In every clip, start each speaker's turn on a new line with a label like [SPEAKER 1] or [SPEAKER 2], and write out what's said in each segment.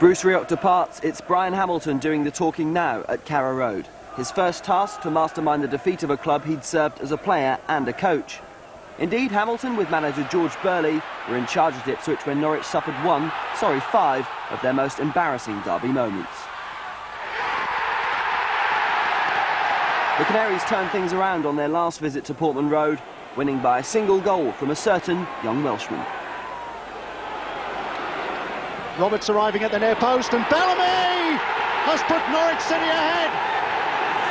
[SPEAKER 1] Bruce Rioch departs, it's Brian Hamilton doing the talking now at Carrow Road. His first task to mastermind the defeat of a club he'd served as a player and a coach. Indeed, Hamilton, with manager George Burley, were in charge at Ipswich when Norwich suffered 5 of their most embarrassing derby moments. The Canaries turned things around on their last visit to Portman Road, winning by a single goal from a certain young Welshman.
[SPEAKER 2] Roberts arriving at the near post, and Bellamy has put Norwich City ahead.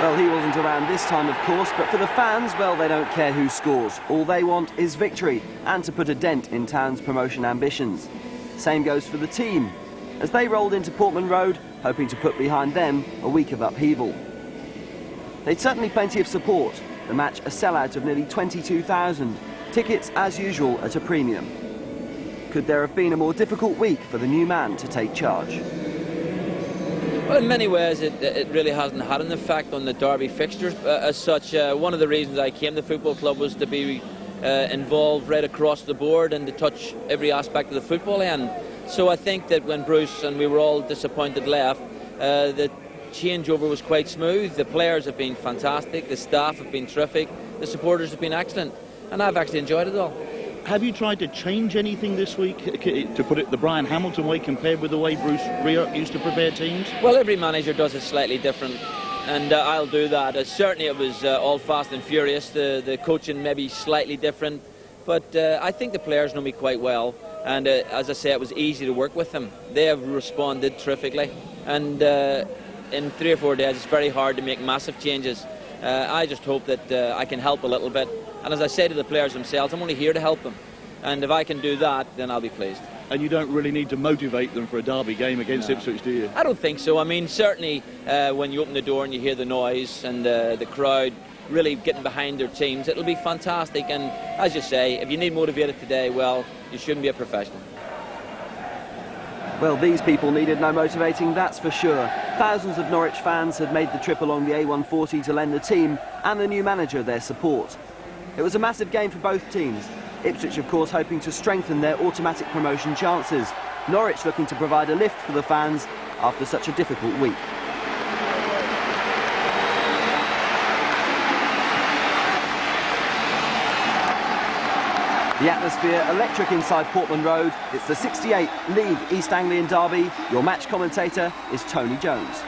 [SPEAKER 1] Well, he wasn't around this time, of course, but for the fans, well, they don't care who scores. All they want is victory and to put a dent in town's promotion ambitions. Same goes for the team, as they rolled into Portman Road, hoping to put behind them a week of upheaval. They'd certainly plenty of support. The match a sellout of nearly 22,000. Tickets, as usual, at a premium. Could there have been a more difficult week for the new man to take charge?
[SPEAKER 3] Well, in many ways it really hasn't had an effect on the derby fixtures as such. One of the reasons I came to the football club was to be involved right across the board and to touch every aspect of the football end. So I think that when Bruce and we were all disappointed left, the changeover was quite smooth. The players have been fantastic, the staff have been terrific, the supporters have been excellent, and I've actually enjoyed it all.
[SPEAKER 4] Have you tried to change anything this week, to put it the Brian Hamilton way, compared with the way Bruce Rioch used to prepare teams?
[SPEAKER 3] Well, every manager does it slightly different, and I'll do that. Certainly it was all fast and furious, the coaching maybe slightly different, but I think the players know me quite well, and as I say, it was easy to work with them. They have responded terrifically, and in 3 or 4 days it's very hard to make massive changes. I just hope that I can help a little bit. And as I say to the players themselves, I'm only here to help them. And if I can do that, then I'll be pleased.
[SPEAKER 4] And you don't really need to motivate them for a derby game against Ipswich, do you?
[SPEAKER 3] I don't think so. I mean, certainly when you open the door and you hear the noise and the crowd really getting behind their teams, it'll be fantastic. And as you say, if you need motivated today, well, you shouldn't be a professional.
[SPEAKER 1] Well, these people needed no motivating, that's for sure. Thousands of Norwich fans had made the trip along the A140 to lend the team and the new manager their support. It was a massive game for both teams. Ipswich, of course, hoping to strengthen their automatic promotion chances. Norwich looking to provide a lift for the fans after such a difficult week. The atmosphere electric inside Portman Road. It's the 68th League East Anglian derby. Your match commentator is Tony Jones.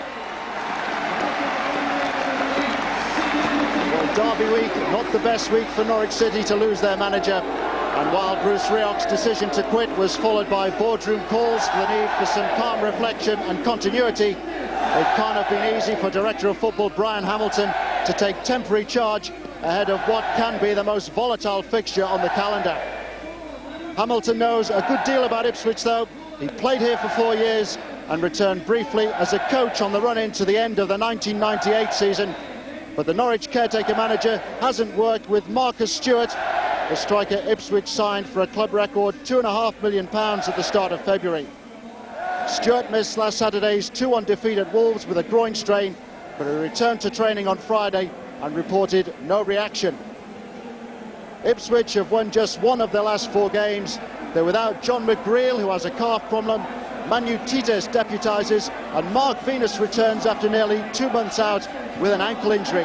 [SPEAKER 2] Derby week, not the best week for Norwich City to lose their manager. And while Bruce Rioch's decision to quit was followed by boardroom calls for the need for some calm reflection and continuity, it can't have been easy for Director of Football Brian Hamilton to take temporary charge ahead of what can be the most volatile fixture on the calendar. Hamilton knows a good deal about Ipswich though. He played here for 4 years and returned briefly as a coach on the run-in to the end of the 1998 season. But the Norwich caretaker manager hasn't worked with Marcus Stewart, the striker Ipswich signed for a club record £2.5 million at the start of February. Stewart missed last Saturday's 2-1 defeat at Wolves with a groin strain, but he returned to training on Friday and reported no reaction. Ipswich have won just 1 of their last 4 games. They're without John McGreal, who has a calf problem, Manu Tites deputises, and Mark Venus returns after nearly 2 months out with an ankle injury.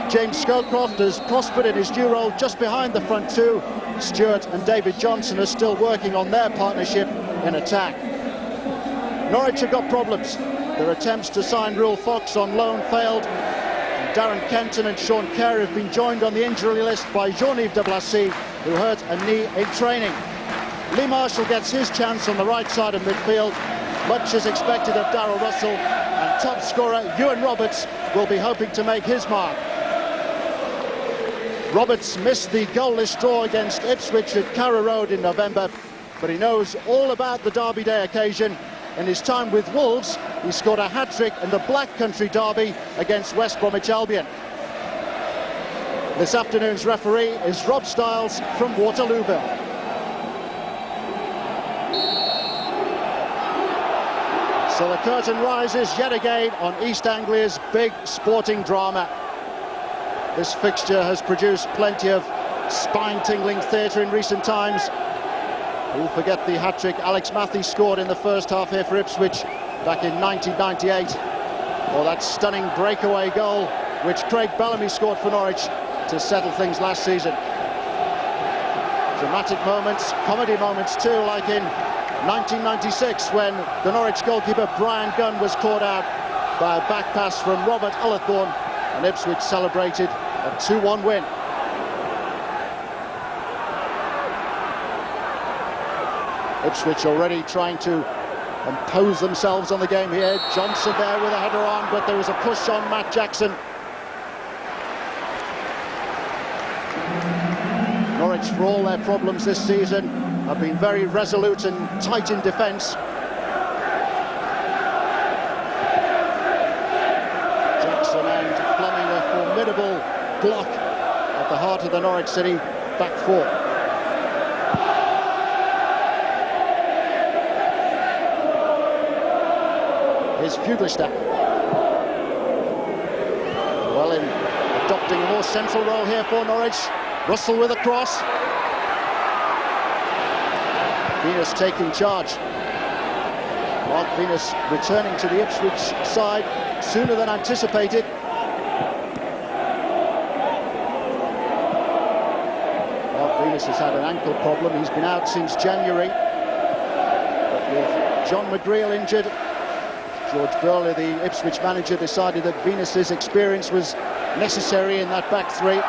[SPEAKER 2] James Scowcroft has prospered in his new role just behind the front two. Stewart and David Johnson are still working on their partnership in attack. Norwich have got problems. Their attempts to sign Rule Fox on loan failed. And Darren Kenton and Sean Carey have been joined on the injury list by Jean-Yves de Blassy, who hurt a knee in training. Lee Marshall gets his chance on the right side of midfield. Much is expected of Darryl Russell, and top scorer Ewan Roberts will be hoping to make his mark. Roberts missed the goalless draw against Ipswich at Carrow Road in November, but he knows all about the Derby Day occasion. In his time with Wolves, he scored a hat-trick in the Black Country derby against West Bromwich Albion. This afternoon's referee is Rob Stiles from Waterlooville. So the curtain rises yet again on East Anglia's big sporting drama. This fixture has produced plenty of spine-tingling theatre in recent times. Who'll forget the hat-trick Alex Matthews scored in the first half here for Ipswich back in 1998, or that stunning breakaway goal which Craig Bellamy scored for Norwich to settle things last season. Dramatic moments, comedy moments too, like in 1996 when the Norwich goalkeeper Brian Gunn was caught out by a back pass from Robert Ullathorne, and Ipswich celebrated a 2-1 win. Ipswich already trying to impose themselves on the game here. Johnson there with a header on, but there was a push on Matt Jackson. Norwich, for all their problems this season, have been very resolute and tight in defence. Jackson and Fleming, a formidable block at the heart of the Norwich City back four. Here's Fuglestad. Well, in adopting a more central role here for Norwich. Russell with a cross. Venus taking charge. Mark Venus returning to the Ipswich side sooner than anticipated. Mark Venus has had an ankle problem. He's been out since January. But with John McGreal injured, George Burley, the Ipswich manager, decided that Venus's experience was necessary in that back three.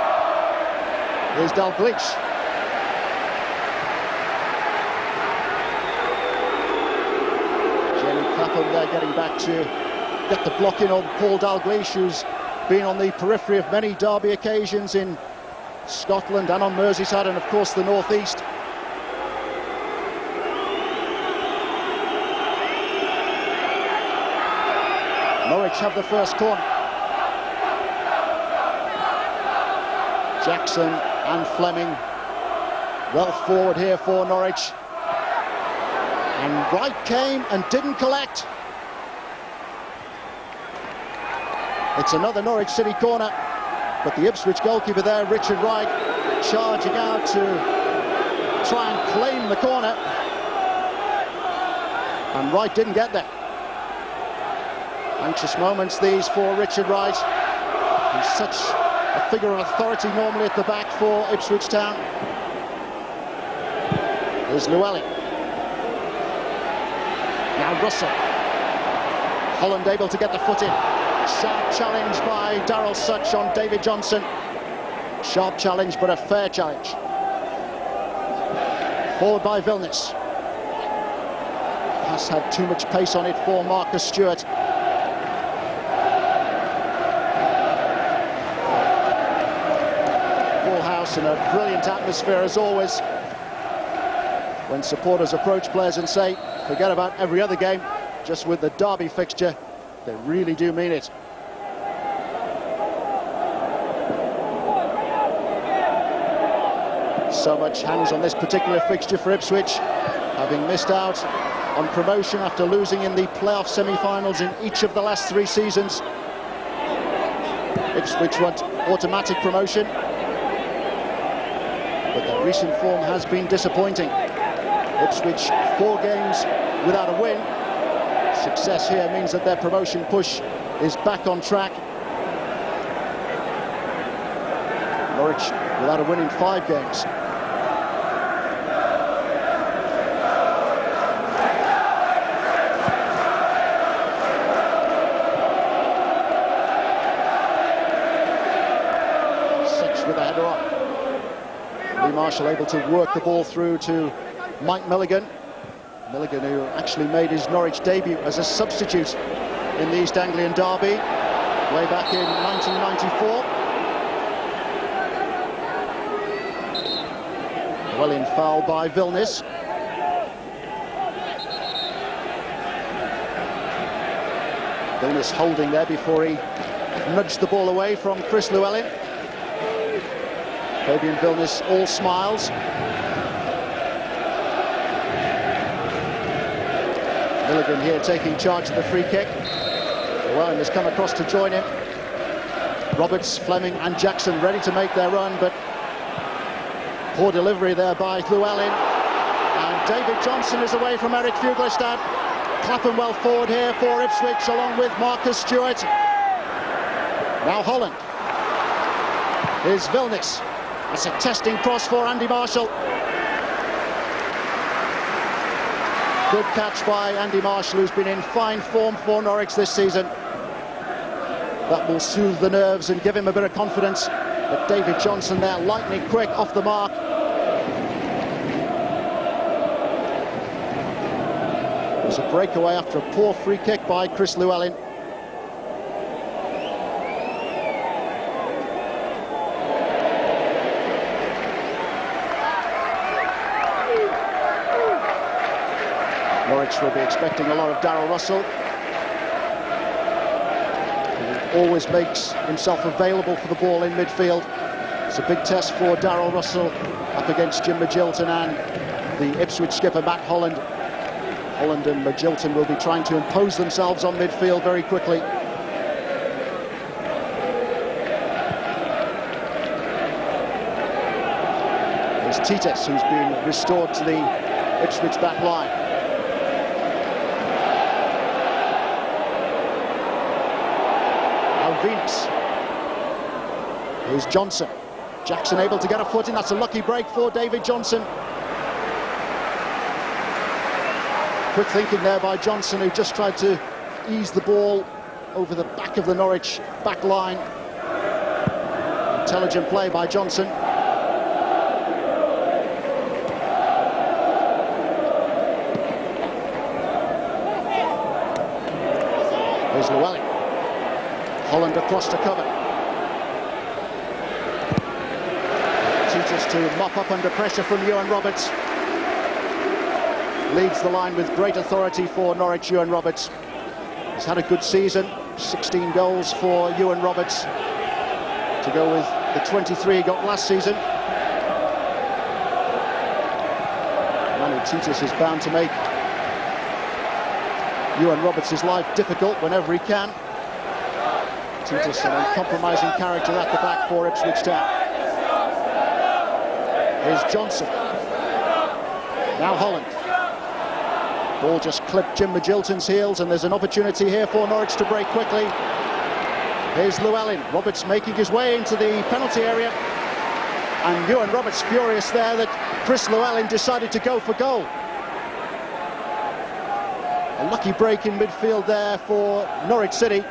[SPEAKER 2] Here's Dalglish. Jenny Clapham there getting back to get the block in on Paul Dalglish, who's been on the periphery of many derby occasions in Scotland and on Merseyside and of course the North East. Norwich have the first corner. Jackson and Fleming well forward here for Norwich. And Wright came and didn't collect. It's another Norwich City corner, but the Ipswich goalkeeper there, Richard Wright, charging out to try and claim the corner. And Wright didn't get there. Anxious moments these for Richard Wright. He's such a figure of authority normally at the back for Ipswich Town. There's Llewellyn. Now Russell. Holland able to get the foot in. Sharp challenge by Darryl Such on David Johnson. Sharp challenge, but a fair challenge. Forward by Vilnius. Pass had too much pace on it for Marcus Stewart. And a brilliant atmosphere as always when supporters approach players and say, forget about every other game, just with the derby fixture, they really do mean it. So much hangs on this particular fixture for Ipswich, having missed out on promotion after losing in the playoff semi-finals in each of the last 3 seasons. Ipswich want automatic promotion, but their recent form has been disappointing. Ipswich 4 games without a win. Success here means that their promotion push is back on track. Norwich without a win in 5 games. Such with a header on. Lee Marshall able to work the ball through to Mike Milligan. Milligan, who actually made his Norwich debut as a substitute in the East Anglian derby way back in 1994. Well in foul by Vilnius. Vilnius holding there before he nudged the ball away from Chris Llewellyn. Fabian Vilnius all smiles. Milligan here taking charge of the free kick. Llewellyn has come across to join him. Roberts, Fleming and Jackson ready to make their run, but poor delivery there by Llewellyn. And David Johnson is away from Eric Fuglestad. Clapping well forward here for Ipswich, along with Marcus Stewart. Now Holland. Here's Vilnius. That's a testing cross for Andy Marshall. Good catch by Andy Marshall, who's been in fine form for Norwich this season. That will soothe the nerves and give him a bit of confidence. But David Johnson there, lightning quick, off the mark. It was a breakaway after a poor free kick by Chris Llewellyn. Norwich will be expecting a lot of Darryl Russell. He always makes himself available for the ball in midfield. It's a big test for Darryl Russell up against Jim Magilton and the Ipswich skipper Matt Holland. Holland and Magilton will be trying to impose themselves on midfield very quickly. There's Titus, who's been restored to the Ipswich back line. Venus. Here's Johnson. Jackson able to get a foot in. That's a lucky break for David Johnson. Quick thinking there by Johnson, who just tried to ease the ball over the back of the Norwich back line. Intelligent play by Johnson. Here's Llewellyn. Holland across to cover. Titus to mop up under pressure from Ewan Roberts. Leads the line with great authority for Norwich, Ewan Roberts. He's had a good season, 16 goals for Ewan Roberts, to go with the 23 he got last season. Manu Titus is bound to make Ewan Roberts' life difficult whenever he can. Titus, an uncompromising character at the back for Ipswich Town. Here's Johnson. Now Holland. Ball just clipped Jim Magilton's heels, and there's an opportunity here for Norwich to break quickly. Here's Llewellyn. Roberts making his way into the penalty area. And Ewan Roberts furious there that Chris Llewellyn decided to go for goal. A lucky break in midfield there for Norwich City.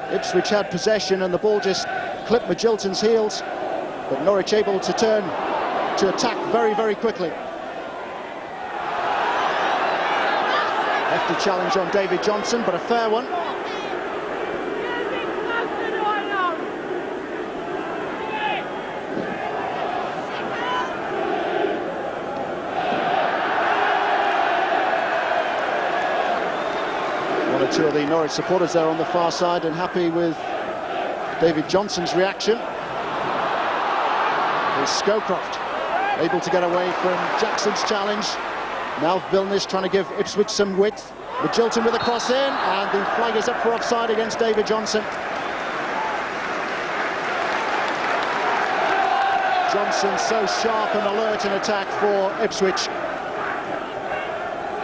[SPEAKER 2] Ipswich had possession and the ball just clipped Magilton's heels, but Norwich able to turn to attack very, very quickly. Hefty challenge on David Johnson, but a fair one. Two of the Norwich supporters there on the far side and happy with David Johnson's reaction. Here's Scowcroft, able to get away from Jackson's challenge. Now Vilnius trying to give Ipswich some width. Magilton with a cross in, and the flag is up for offside against David Johnson. Johnson so sharp and alert in attack for Ipswich.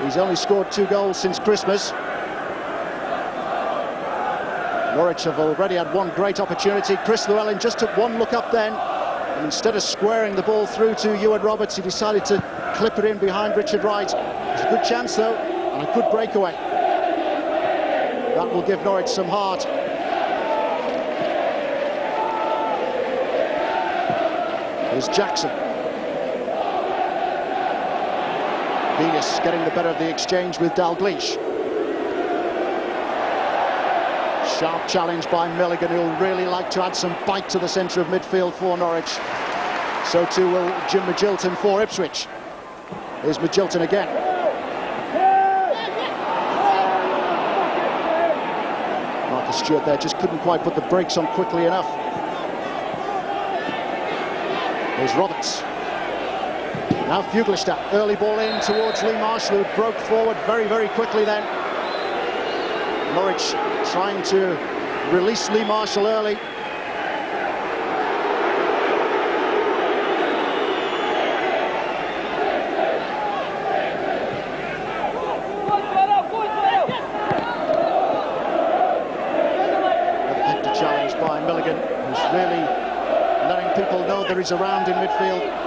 [SPEAKER 2] He's only scored 2 goals since Christmas. Norwich have already had one great opportunity. Chris Llewellyn just took one look up then, and instead of squaring the ball through to Ewan Roberts, he decided to clip it in behind Richard Wright. It's a good chance though, and a good breakaway. That will give Norwich some heart. Here's Jackson. Venus getting the better of the exchange with Dalglish. Sharp challenge by Milligan, who'll really like to add some bite to the centre of midfield for Norwich. So too will Jim Magilton for Ipswich. Here's Magilton again. Marcus Stewart there just couldn't quite put the brakes on quickly enough. Here's Roberts. Now Fuglestad, early ball in towards Lee Marshall, who broke forward very, very quickly then. Norwich trying to release Lee Marshall early. carries around in midfield.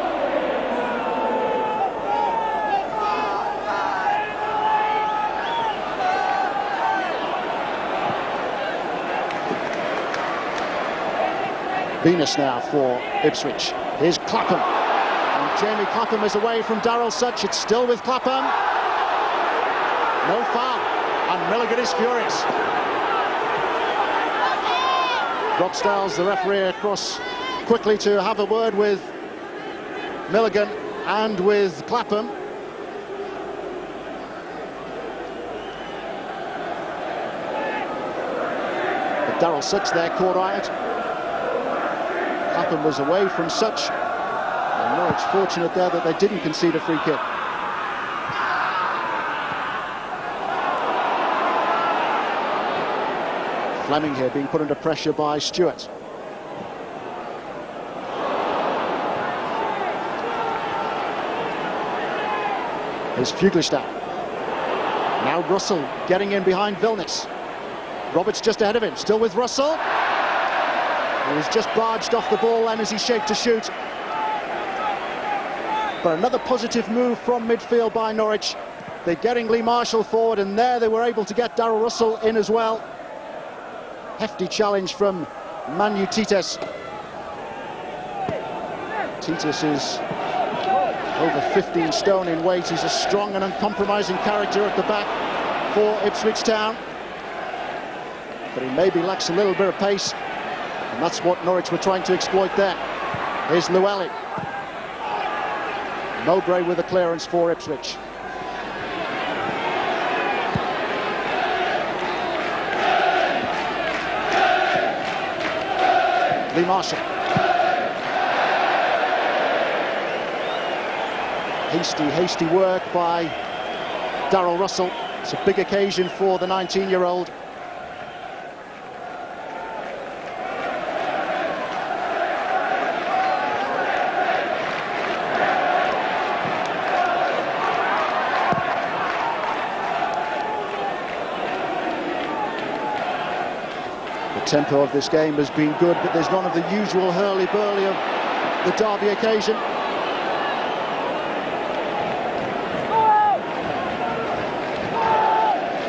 [SPEAKER 2] Venus now for Ipswich. Here's Clapham. And Jamie Clapham is away from Darryl Such. It's still with Clapham. No foul. And Milligan is furious. Rockstell's the referee across quickly to have a word with Milligan and with Clapham. But Darryl Such there caught riot. Clapham was away from Such. And Norwich fortunate there that they didn't concede a free kick. Fleming here being put under pressure by Stewart. Here's Fuglestad. Now Russell getting in behind Vilnius. Roberts just ahead of him, still with Russell. He was just barged off the ball then as he shaped to shoot. But another positive move from midfield by Norwich. They're getting Lee Marshall forward, and there they were able to get Darryl Russell in as well. Hefty challenge from Manu Tites. Tites is over 15 stone in weight. He's a strong and uncompromising character at the back for Ipswich Town. But he maybe lacks a little bit of pace, and that's what Norwich were trying to exploit there. Here's Llewellyn. Mowbray with a clearance for Ipswich. Lee Marshall. Hasty work by Darryl Russell. It's a big occasion for the 19-year-old. Tempo of this game has been good, but there's none of the usual hurly-burly of the derby occasion.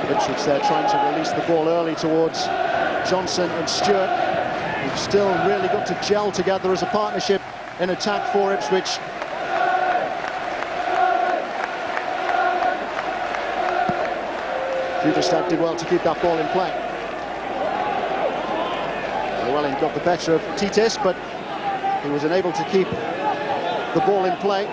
[SPEAKER 2] Ipswich there trying to release the ball early towards Johnson and Stewart, who've still really got to gel together as a partnership in attack for Ipswich. Fuglestad did well to keep that ball in play. Llewellyn got the better of Tites, but he was unable to keep the ball in play.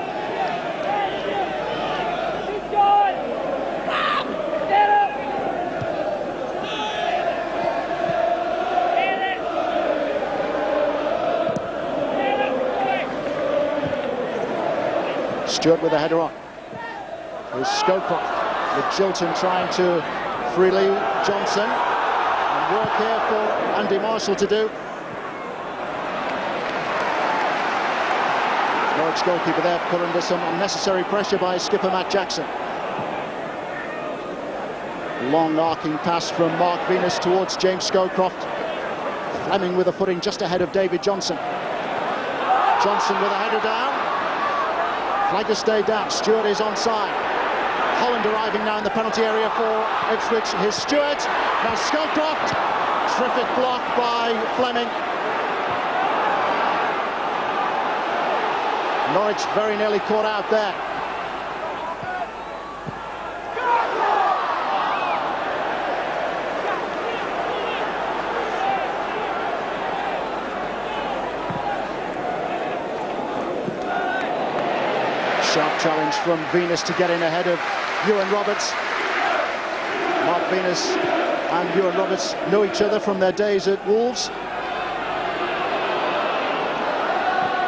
[SPEAKER 2] Stewart with a header on. Here's Scowcroft with Jilton trying to freely Johnson. Work here for Andy Marshall to do. Norwich goalkeeper there put under some unnecessary pressure by skipper Matt Jackson. Long arcing pass from Mark Venus towards James Scowcroft. Fleming with a footing just ahead of David Johnson. Johnson with a header down. Flag has stayed down. Stewart is onside. Holland arriving now in the penalty area for Ipswich. Here's Stewart. Now Scowcroft. Terrific block by Fleming. Norwich very nearly caught out there. Sharp challenge from Venus to get in ahead of Ewan Roberts. Mark Venus and Ewan Roberts know each other from their days at Wolves.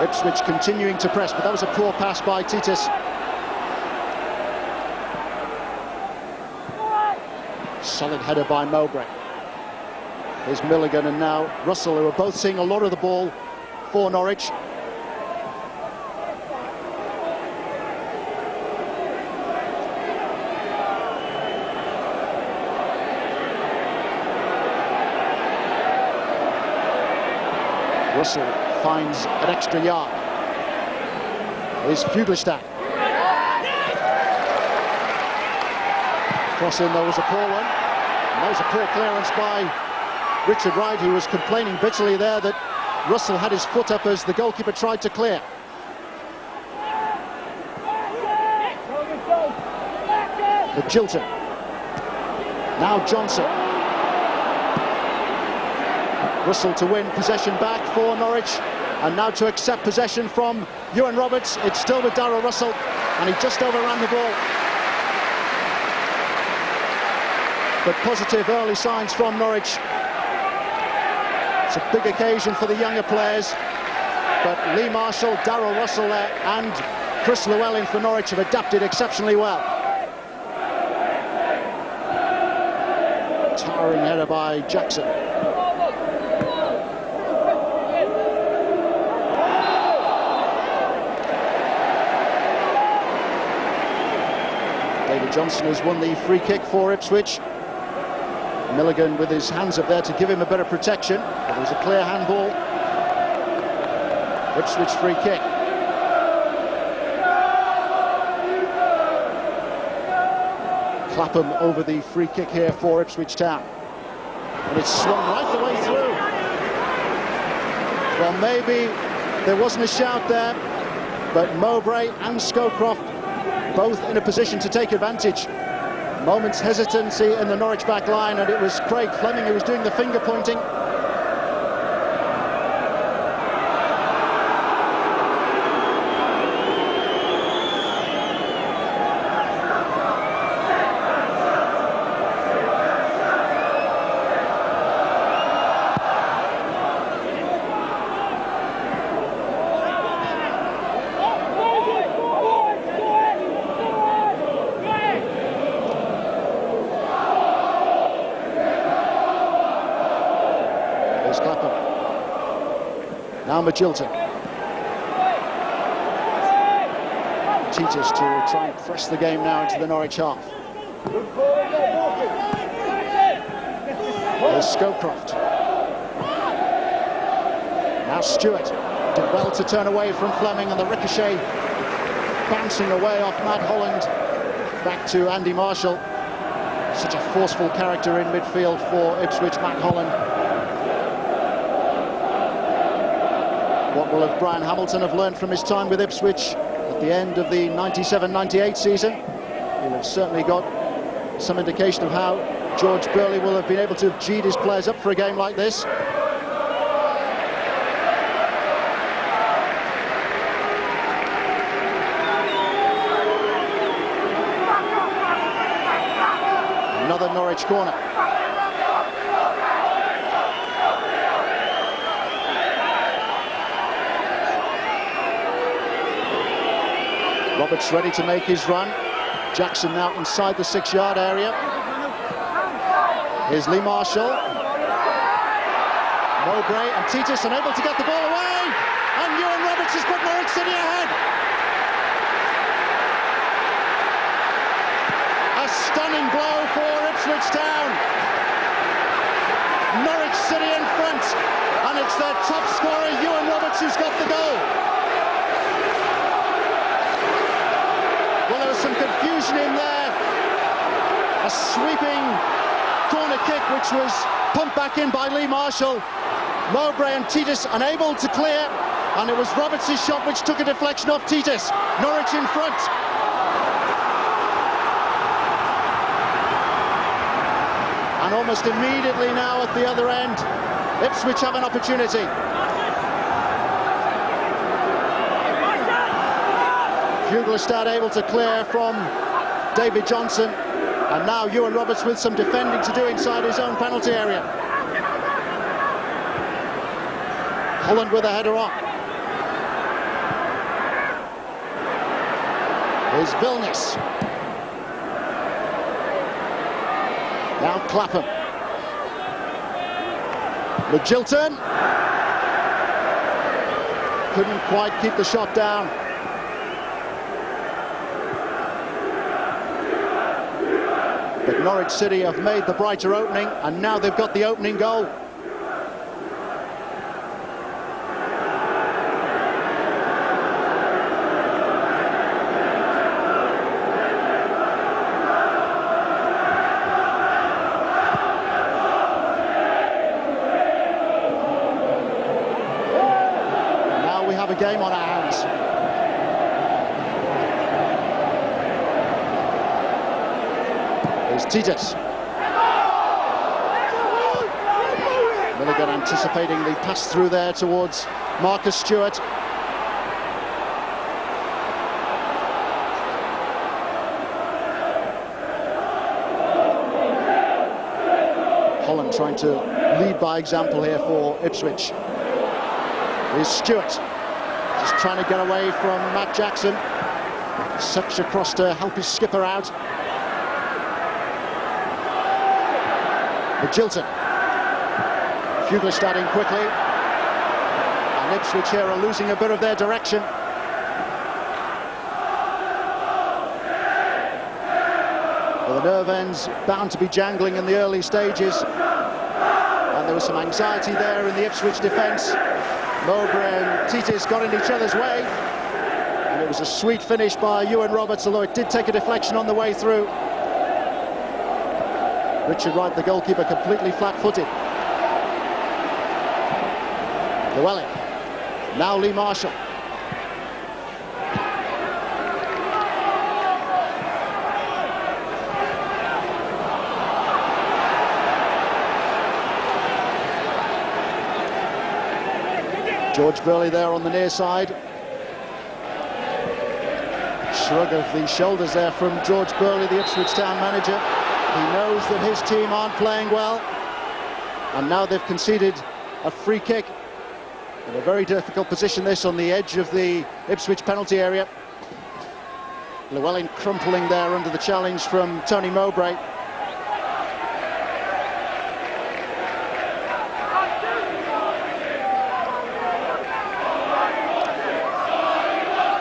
[SPEAKER 2] Ipswich continuing to press, but that was a poor pass by Tites. Solid header by Mowbray. There's Milligan and now Russell, who are both seeing a lot of the ball for Norwich. Russell finds an extra yard. is Fuglestad. Cross in, there was a poor one. And there was a poor clearance by Richard Wright, who was complaining bitterly there that Russell had his foot up as the goalkeeper tried to clear. But Jilton. Now Johnson. Russell to win possession back for Norwich. And now to accept possession from Ewan Roberts. It's still with Darrell Russell, and he just overran the ball. But positive early signs from Norwich. It's a big occasion for the younger players. But Lee Marshall, Darrell Russell there, and Chris Llewellyn for Norwich have adapted exceptionally well. Towering header by Jackson. David Johnson has won the free kick for Ipswich. Milligan with his hands up there to give him a bit of protection. It was a clear handball. Ipswich free kick. Clapham over the free kick here for Ipswich Town. And it's swung right the way through. Well, maybe there wasn't a shout there, but Mowbray and Scowcroft both in a position to take advantage. Moment's hesitancy in the Norwich back line, and it was Craig Fleming who was doing the finger pointing. Now Magilton. Titus to try and press the game now into the Norwich half. There's Scowcroft. Now Stewart did well to turn away from Fleming, and the ricochet bouncing away off Matt Holland back to Andy Marshall. Such a forceful character in midfield for Ipswich, Matt Holland. What will Brian Hamilton have learned from his time with Ipswich at the end of the 97-98 season? He'll have certainly got some indication of how George Burley will have been able to have G'd his players up for a game like this. Another Norwich corner. Roberts ready to make his run. Jackson now inside the 6-yard area. Here's Lee Marshall. Mowbray and Titus unable to get the ball away. And Ewan Roberts has put Norwich City ahead. A stunning blow for Ipswich Town. Norwich City in front. And it's their top scorer, Ewan Roberts, who's got the goal. Well, there was some confusion in there. A sweeping corner kick which was pumped back in by Lee Marshall. Mowbray and Titus unable to clear, and it was Roberts' shot which took a deflection off Titus. Norwich in front. And almost immediately now at the other end, Ipswich have an opportunity. Fuglestad able to clear from David Johnson, and now Ewan Roberts with some defending to do inside his own penalty area. Holland with a header on. Here's Vilnius. Now Clapham. Magilton. Couldn't quite keep the shot down. But Norwich City have made the brighter opening, and now they've got the opening goal. Titus. Milligan anticipating the pass through there towards Marcus Stewart. Holland trying to lead by example here for Ipswich. Here's Stewart, just trying to get away from Matt Jackson. Such across to help his skipper out. Magilton. Fugler starting quickly. And Ipswich here are losing a bit of their direction. Well, the nerve ends bound to be jangling in the early stages. And there was some anxiety there in the Ipswich defence. Mowbray and Titis got in each other's way. And it was a sweet finish by Ewan Roberts, although it did take a deflection on the way through. Richard Wright, the goalkeeper, completely flat-footed. Llewellyn. Now Lee Marshall. George Burley there on the near side. Shrug of the shoulders there from George Burley, the Ipswich Town manager. He knows that his team aren't playing well. And now they've conceded a free kick. In a very difficult position, this on the edge of the Ipswich penalty area. Llewellyn crumpling there under the challenge from Tony Mowbray.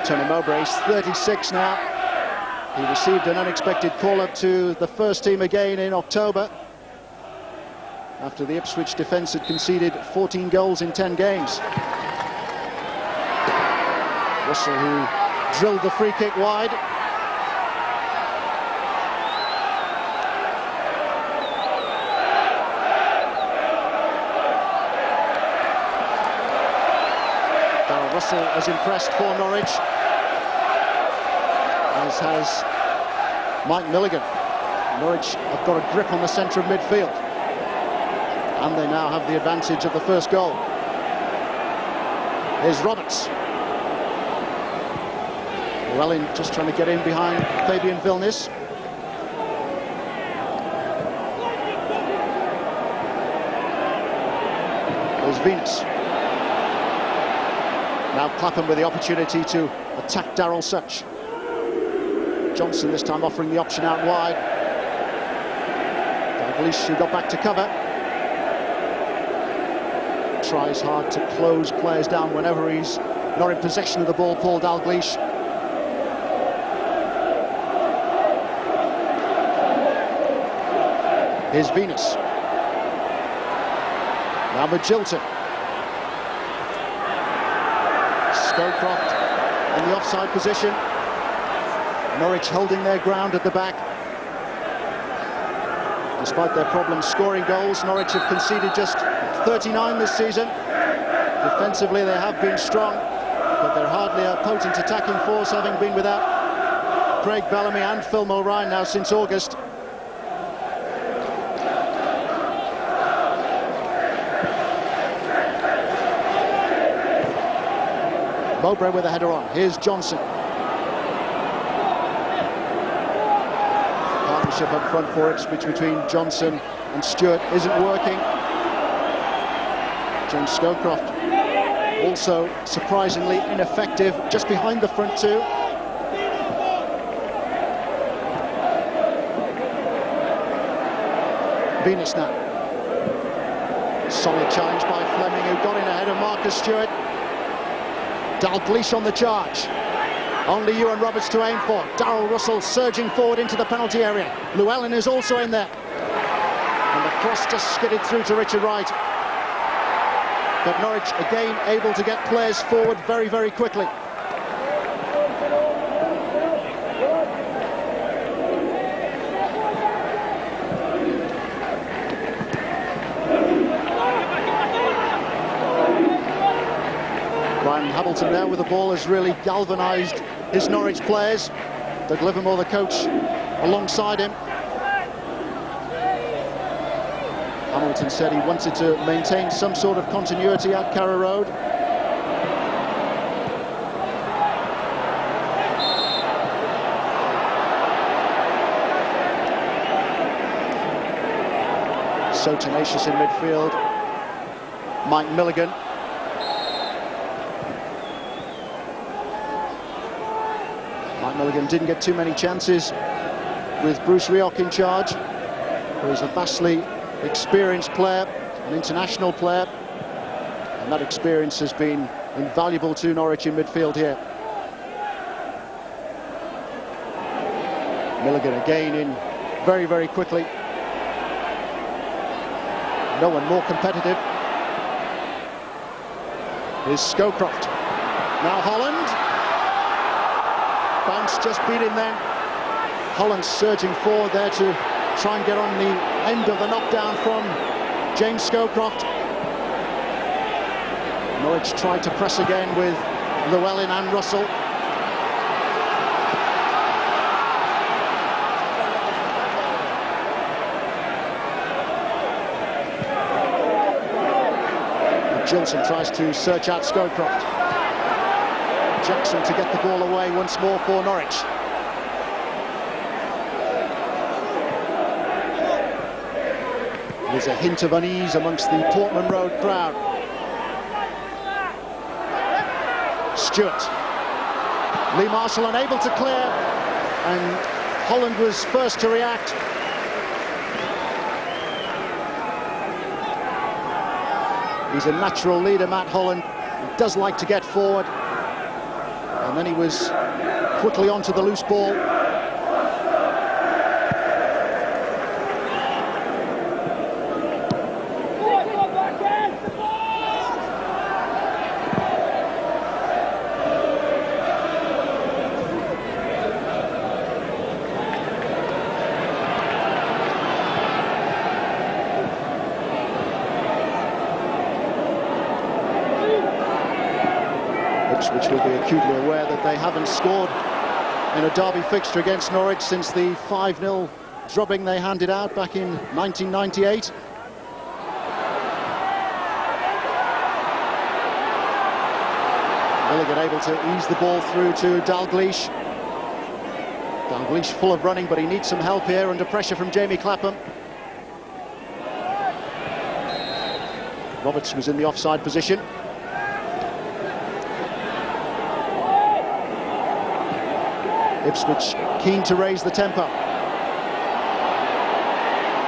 [SPEAKER 2] Tony Mowbray's 36 now. He received an unexpected call-up to the first team again in October, after the Ipswich defence had conceded 14 goals in 10 games. Russell, who drilled the free kick wide. Darrell Russell has impressed for Norwich, as has Mike Milligan. Norwich have got a grip on the centre of midfield, and they now have the advantage of the first goal. Here's Roberts. Llewellyn just trying to get in behind Fabian Vilnius. There's Venus. Now Clapham with the opportunity to attack Darrell Such. Johnson this time offering the option out wide. Dalglish, who got back to cover, tries hard to close players down whenever he's not in possession of the ball, Paul Dalglish. Here's Venus. Now Magilton. Scowcroft in the offside position. Norwich holding their ground at the back. Despite their problems scoring goals, Norwich have conceded just 39 this season. Defensively they have been strong, but they're hardly a potent attacking force, having been without Craig Bellamy and Phil Mulrine now since August. Mowbray with a header on. Here's Johnson. Partnership up front for Ipswich between Johnson and Stewart isn't working. James Scowcroft also surprisingly ineffective just behind the front two. Venus now. Solid challenge by Fleming, who got in ahead of Marcus Stewart. Dalglish on the charge. Only Ewan Roberts to aim for. Darrell Russell surging forward into the penalty area. Llewellyn is also in there. And the cross just skidded through to Richard Wright. But Norwich again able to get players forward very, very quickly. Hamilton there with the ball has really galvanised his Norwich players. Doug Livermore, the coach, alongside him. Hamilton said he wanted to maintain some sort of continuity at Carrow Road. So tenacious in midfield, Mike Milligan. Mike Milligan didn't get too many chances with Bruce Rioch in charge, but he's a vastly experienced player, an international player, and that experience has been invaluable to Norwich in midfield here. Milligan again in very, very quickly. No one more competitive. Here's Scowcroft. Now Holland. Bounce just beat him then. Holland surging forward there to try and get on the end of the knockdown from James Scowcroft. Norwich tried to press again with Llewellyn and Russell. Johnson tries to search out Scowcroft. Jackson to get the ball away once more for Norwich. There's a hint of unease amongst the Portman Road crowd. Stewart. Lee Marshall unable to clear, and Holland was first to react. He's a natural leader, Matt Holland. He does like to get forward. And then he was quickly onto the loose ball. Ipswich will be acutely aware that they haven't scored in a derby fixture against Norwich since the 5-0 drubbing they handed out back in 1998. Milligan able to ease the ball through to Dalglish. Dalglish full of running, but he needs some help here under pressure from Jamie Clapham. Roberts was in the offside position. Ipswich keen to raise the tempo.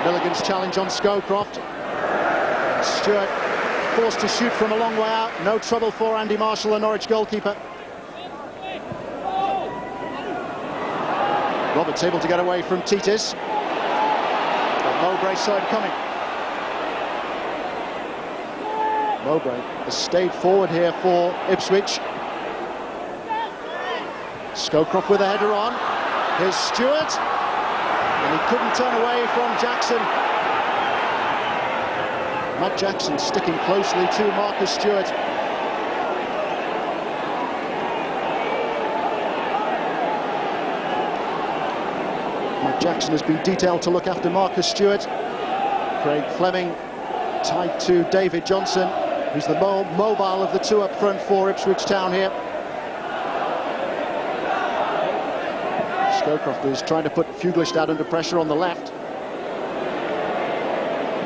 [SPEAKER 2] Milligan's challenge on Scowcroft. Stewart forced to shoot from a long way out. No trouble for Andy Marshall, the Norwich goalkeeper. Roberts able to get away from Titis. But Mowbray saw it coming. Mowbray has stayed forward here for Ipswich. Scowcroft with a header on. Here's Stewart. And he couldn't turn away from Jackson. Matt Jackson sticking closely to Marcus Stewart. Matt Jackson has been detailed to look after Marcus Stewart. Craig Fleming tied to David Johnson, who's the mobile of the two up front for Ipswich Town here. Scowcroft is trying to put Fuglestad under pressure on the left.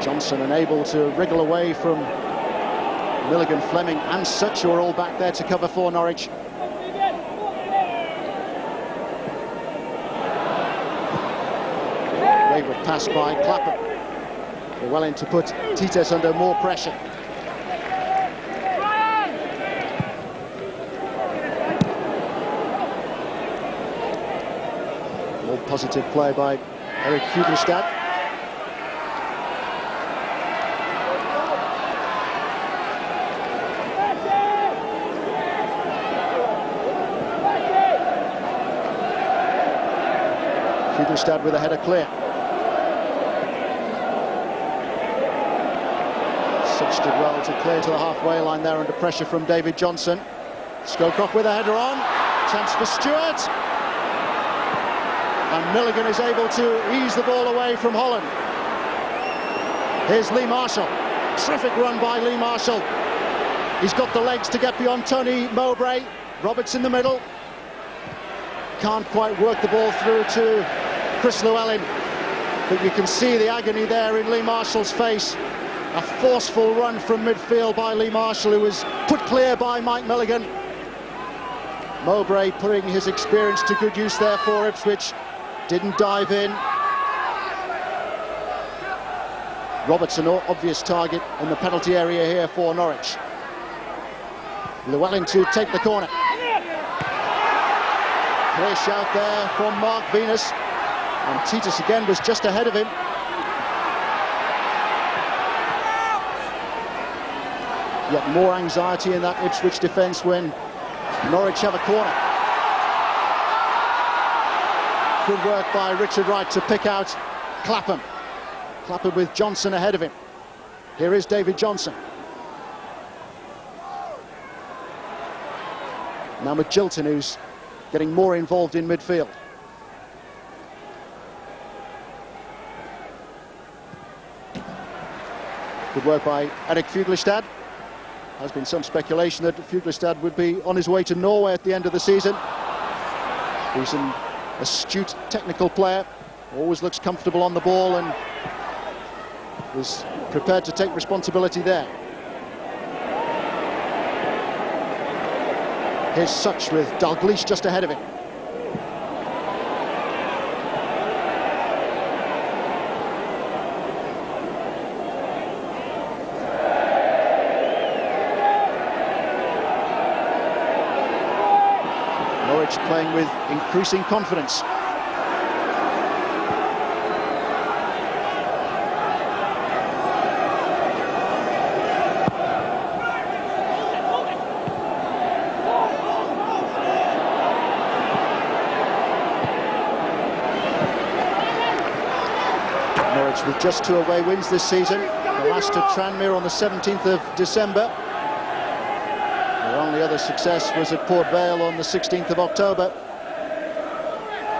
[SPEAKER 2] Johnson unable to wriggle away from Milligan, Fleming and Such, who are all back there to cover for Norwich. Wayward pass by Clapham. Llewellyn to put Tites under more pressure. More positive play by Eric Fuglestad. Fuglestad with a header clear. Such did well to clear to the halfway line there under pressure from David Johnson. Scowcroft with a header on. Chance for Stewart. And Milligan is able to ease the ball away from Holland. Here's Lee Marshall. Terrific run by Lee Marshall. He's got the legs to get beyond Tony Mowbray. Roberts in the middle. Can't quite work the ball through to Chris Llewellyn. But you can see the agony there in Lee Marshall's face. A forceful run from midfield by Lee Marshall, who was put clear by Mike Milligan. Mowbray putting his experience to good use there for Ipswich. Didn't dive in. Roberts an obvious target in the penalty area here for Norwich. Llewellyn to take the corner. Clear shout there from Mark Venus. And Titus again was just ahead of him. Yet more anxiety in that Ipswich defence when Norwich have a corner. Good work by Richard Wright to pick out Clapham. Clapham with Johnson ahead of him. Here is David Johnson. Now McGilton, who's getting more involved in midfield. Good work by Erik Fuglestad. There's been some speculation that Fuglestad would be on his way to Norway at the end of the season. He's an astute technical player, always looks comfortable on the ball and is prepared to take responsibility there. Here's Such with Dalglish just ahead of him. Norwich playing with increasing confidence. Norwich with just 2 away wins this season. The last at Tranmere on the 17th of December. Their only other success was at Port Vale on the 16th of October.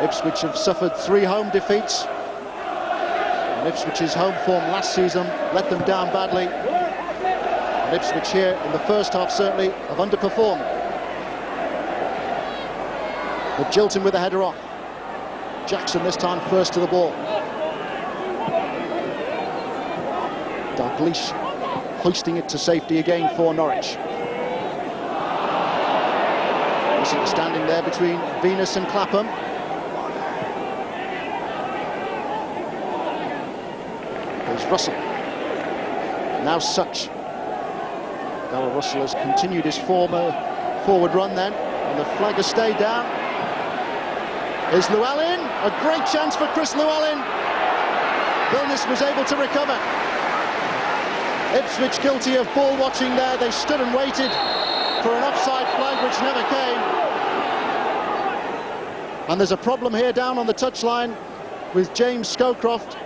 [SPEAKER 2] Ipswich have suffered 3 home defeats. And Ipswich's home form last season let them down badly. And Ipswich here in the first half certainly have underperformed. But Jilton with a header off. Jackson this time first to the ball. Dalglish hoisting it to safety again for Norwich. Standing there between Venus and Clapham. There's Russell. Now Such. Darrell Russell has continued his forward run then, and the flag has stayed down. Is Llewellyn. A great chance for Chris Llewellyn. Vilnius was able to recover. Ipswich guilty of ball watching there. They stood and waited for an offside flag which never came. And there's a problem here down on the touchline with James Scowcroft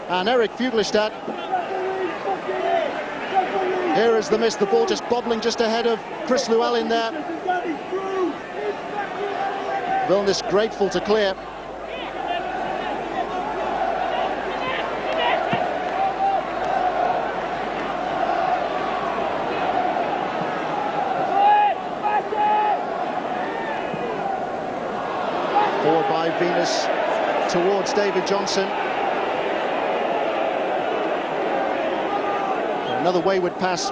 [SPEAKER 2] and Erik Fuglestad. Here is the miss, the ball just bobbling just ahead of Chris Llewellyn there. Vilnius grateful to clear. Forward by Venus towards David Johnson. Another wayward pass.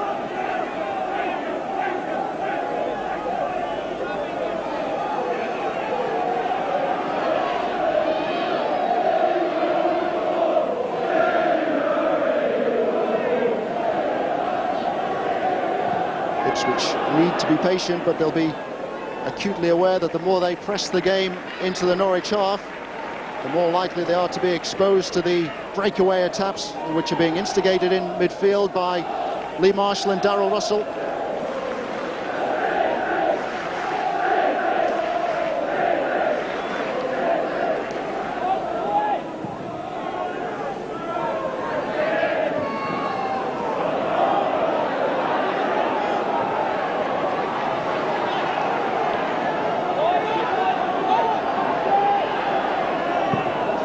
[SPEAKER 2] Ipswich need to be patient, but they'll be acutely aware that the more they press the game into the Norwich half, the more likely they are to be exposed to the breakaway attacks which are being instigated in midfield by Lee Marshall and Darrell Russell.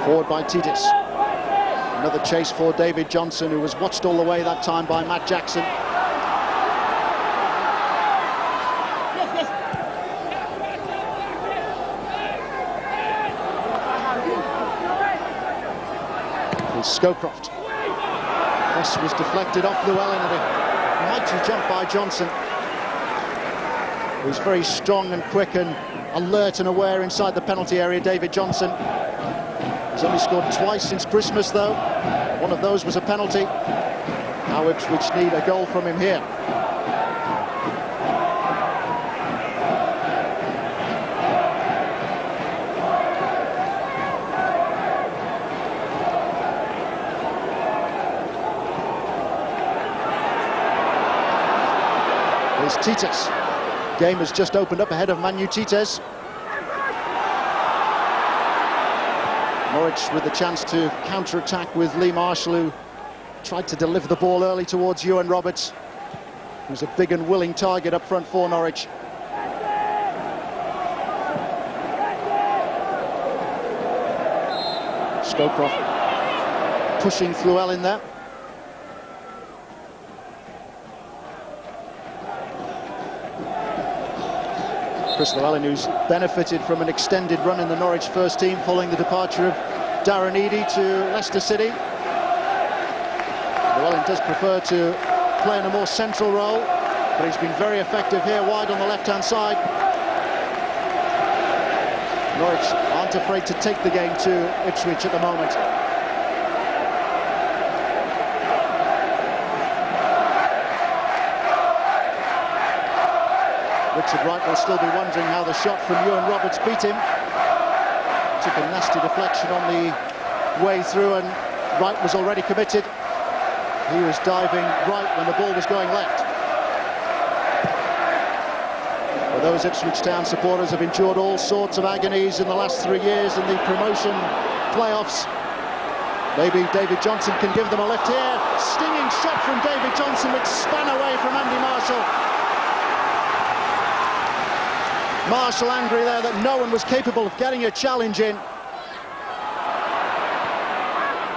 [SPEAKER 2] Forward by Titus. Another chase for David Johnson, who was watched all the way that time by Matt Jackson. Here's Scowcroft. Cross was deflected off Llewellyn, and a mighty jump by Johnson. He's very strong and quick and alert and aware inside the penalty area, David Johnson. He's only scored twice since Christmas, though. One of those was a penalty. Now Ipswich need a goal from him here. Here's Tites. Game has just opened up ahead of Manu Tites. Norwich with the chance to counter-attack with Lee Marshall, who tried to deliver the ball early towards Ewan Roberts, who's a big and willing target up front for Norwich. Scowcroft pushing Llewellyn there. Chris Llewellyn, who's benefited from an extended run in the Norwich first team following the departure of Darren Eadie to Leicester City. Llewellyn does prefer to play in a more central role, but he's been very effective here wide on the left-hand side. Norwich aren't afraid to take the game to Ipswich at the moment. Richard Wright will still be wondering how the shot from Ewan Roberts beat him. Took a nasty deflection on the way through, and Wright was already committed. He was diving right when the ball was going left. Well, those Ipswich Town supporters have endured all sorts of agonies in the last 3 years in the promotion playoffs. Maybe David Johnson can give them a lift here. Stinging shot from David Johnson, which span away from Andy Marshall. Marshall angry there that no one was capable of getting a challenge in.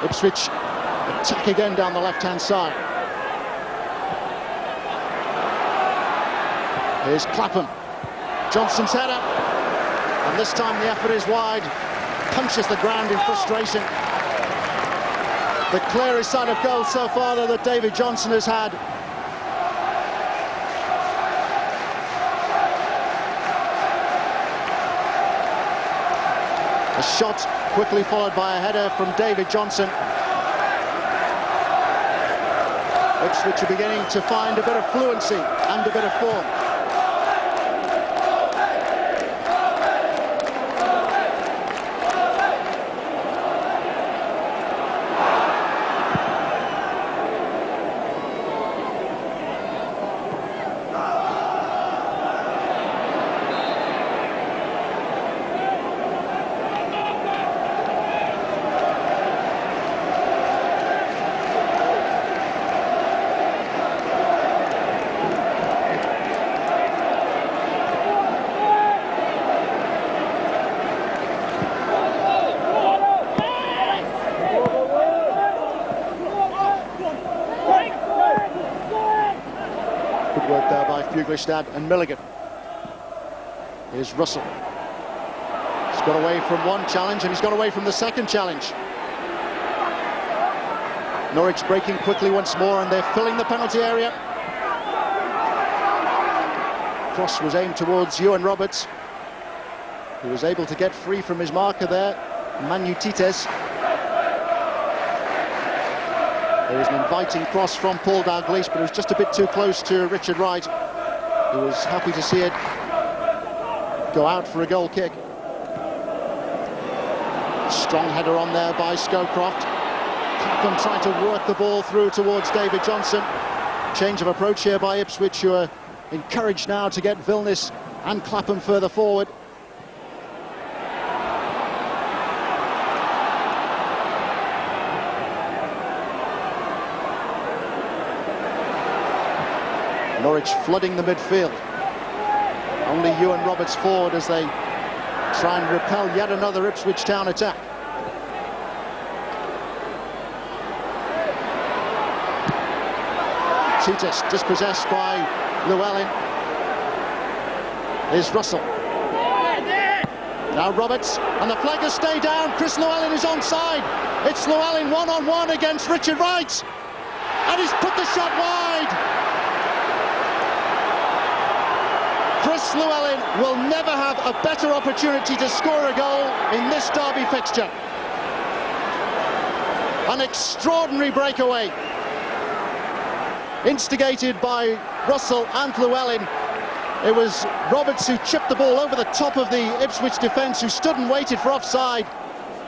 [SPEAKER 2] Ipswich attack again down the left-hand side. Here's Clapham. Johnson's header. And this time the effort is wide. Punches the ground in frustration. The clearest sign of goal so far, though, that David Johnson has had. A shot quickly followed by a header from David Johnson. Ipswich are beginning to find a bit of fluency and a bit of form. Work there by Fuglestad and Milligan. Here's Russell. He's got away from one challenge and he's got away from the second challenge. Norwich breaking quickly once more, and they're filling the penalty area. Cross was aimed towards Ewan Roberts, who was able to get free from his marker there, Manu Tites. There was an inviting cross from Paul Dalglish, but it was just a bit too close to Richard Wright, who was happy to see it go out for a goal kick. Strong header on there by Scowcroft. Clapham trying to work the ball through towards David Johnson. Change of approach here by Ipswich, who are encouraged now to get Vilnius and Clapham further forward. Norwich flooding the midfield. Only Ewan Roberts forward as they try and repel yet another Ipswich Town attack. Titus dispossessed by Llewellyn. Here's Russell. Now Roberts, and the flaggers stay down. Chris Llewellyn is onside. It's Llewellyn one-on-one against Richard Wright, and he's put the shot wide. Chris Llewellyn will never have a better opportunity to score a goal in this derby fixture. An extraordinary breakaway, instigated by Russell and Llewellyn. It was Roberts who chipped the ball over the top of the Ipswich defence, who stood and waited for offside,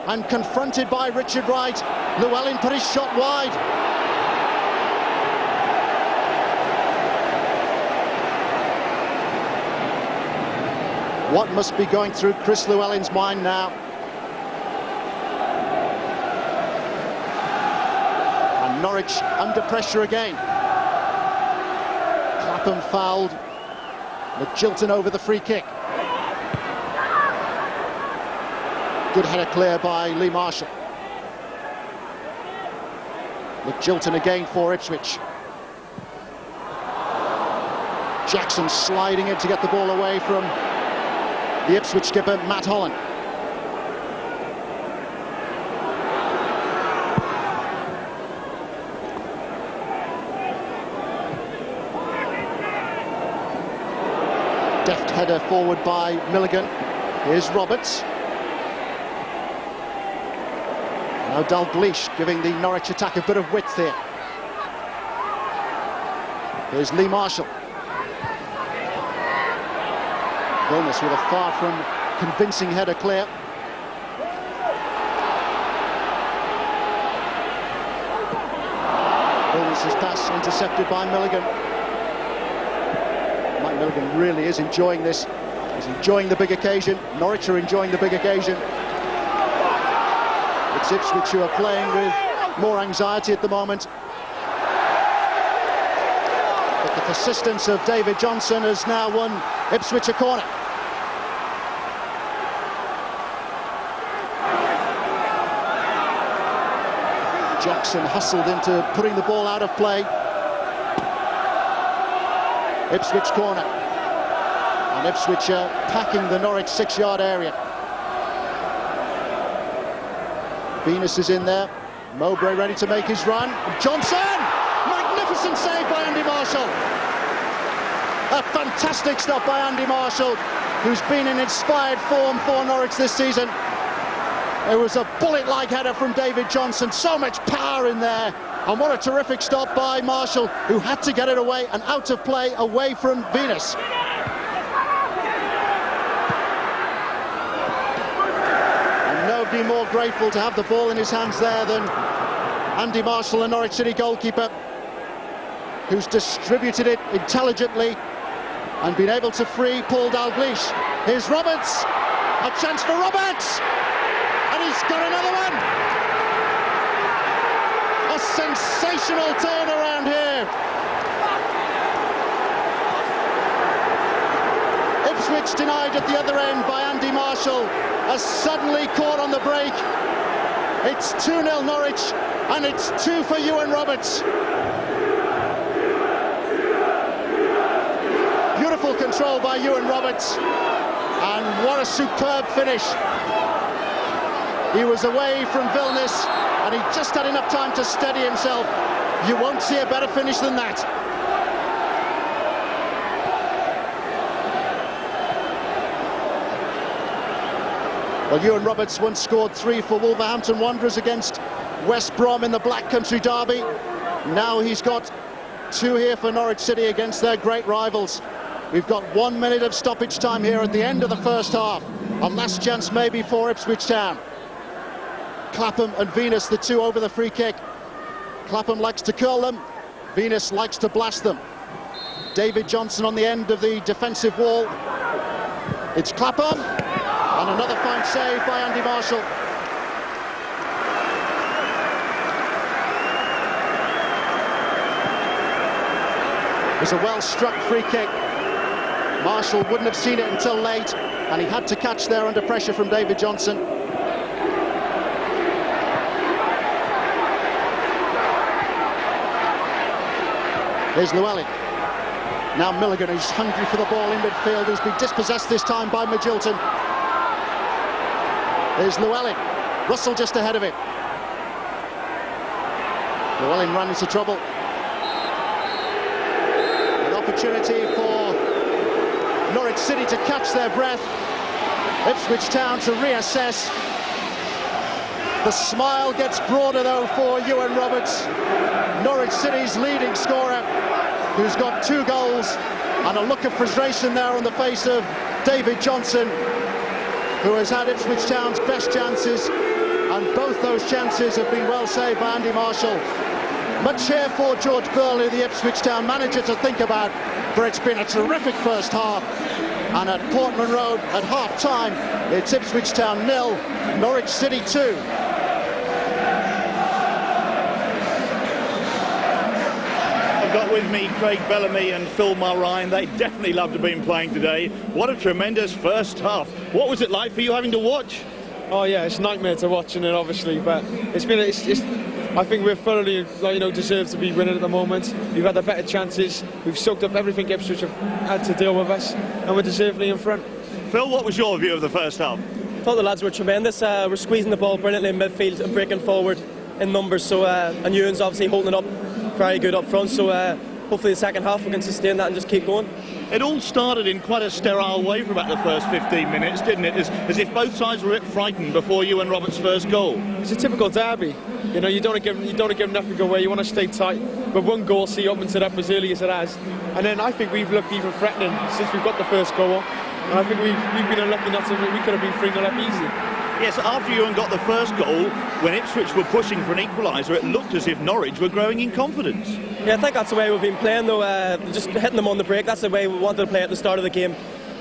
[SPEAKER 2] and confronted by Richard Wright, Llewellyn put his shot wide. What must be going through Chris Llewellyn's mind now? And Norwich under pressure again. Clapham fouled. McGilton over the free kick. Good header clear by Lee Marshall. McGilton again for Ipswich. Jackson sliding in to get the ball away from the Ipswich skipper, Matt Holland. Deft header forward by Milligan. Here's Roberts. Now Dalglish giving the Norwich attack a bit of width here. Here's Lee Marshall. Vilnius with a far from convincing header clear. Vilnius' pass intercepted by Milligan. Mike Milligan really is enjoying this. He's enjoying the big occasion. Norwich are enjoying the big occasion. It's Ipswich who are playing with more anxiety at the moment. But the persistence of David Johnson has now won Ipswich a corner. Jackson hustled into putting the ball out of play. Ipswich corner. And Ipswich are packing the Norwich 6-yard area. Venus is in there. Mowbray ready to make his run. Johnson! Magnificent save by Andy Marshall. A fantastic stop by Andy Marshall, who's been in inspired form for Norwich this season. It was a bullet-like header from David Johnson. So much power in there. And what a terrific stop by Marshall, who had to get it away and out of play away from Venus. Nobody more grateful to have the ball in his hands there than Andy Marshall, the Norwich City goalkeeper, who's distributed it intelligently and been able to free Paul Dalglish. Here's Roberts, a chance for Roberts, and he's got another one. A sensational turnaround here. Ipswich denied at the other end by Andy Marshall, has suddenly caught on the break. It's 2-0 Norwich, and it's 2 for Ewan Roberts. Beautiful control by Ewan Roberts, and what a superb finish. He was away from Vilnius, and he just had enough time to steady himself. You won't see a better finish than that. Well, Ewan Roberts once scored 3 for Wolverhampton Wanderers against West Brom in the Black Country Derby. Now he's got 2 here for Norwich City against their great rivals. We've got 1 minute of stoppage time here at the end of the first half. A last chance maybe for Ipswich Town. Clapham and Venus, the 2 over the free kick. Clapham likes to curl them. Venus likes to blast them. David Johnson on the end of the defensive wall. It's Clapham. And another fine save by Andy Marshall. It was a well-struck free kick. Marshall wouldn't have seen it until late, and he had to catch there under pressure from David Johnson. Here's Llewellyn. Now Milligan, who's hungry for the ball in midfield, who's been dispossessed this time by Magilton. Here's Llewellyn. Russell just ahead of him. Llewellyn ran into trouble. An opportunity for Norwich City to catch their breath. Ipswich Town to reassess. The smile gets broader though for Ewan Roberts, Norwich City's leading scorer, who's got 2 goals, and a look of frustration there on the face of David Johnson, who has had Ipswich Town's best chances, and both those chances have been well saved by Andy Marshall. Much here for George Burley, the Ipswich Town manager, to think about, for it's been a terrific first half. And at Portman Road at half-time, it's Ipswich Town 0, Norwich City 2.
[SPEAKER 4] I've got with me Craig Bellamy and Phil Mulrine. They definitely love to have been playing today. What a tremendous first half. What was it like for you having to watch?
[SPEAKER 5] Oh yeah, it's a nightmare to watch it, obviously, but I think we're thoroughly, deserve to be winning at the moment. We've had the better chances. We've soaked up everything Ipswich have had to deal with us, and we're deservedly in front.
[SPEAKER 4] Phil, what was your view of the first half?
[SPEAKER 6] I thought the lads were tremendous. We're squeezing the ball brilliantly in midfield and breaking forward in numbers. So, and Ewan's obviously holding it up very good up front. So hopefully the second half we can sustain that and just keep going.
[SPEAKER 4] It all started in quite a sterile way for about the first 15 minutes, didn't it? As if both sides were a bit frightened before Ewan Roberts' first goal.
[SPEAKER 5] It's a typical derby. You don't want to give nothing away. You want to stay tight. But one goal, opens it up as early as it has. And then I think we've looked even threatening since we've got the first goal. And I think we've been unlucky not to. We could have been 3-0 up easy.
[SPEAKER 4] Yes, after Ewan got the first goal, when Ipswich were pushing for an equaliser, it looked as if Norwich were growing in confidence.
[SPEAKER 6] Yeah, I think that's the way we've been playing, though. Just hitting them on the break. That's the way we wanted to play at the start of the game.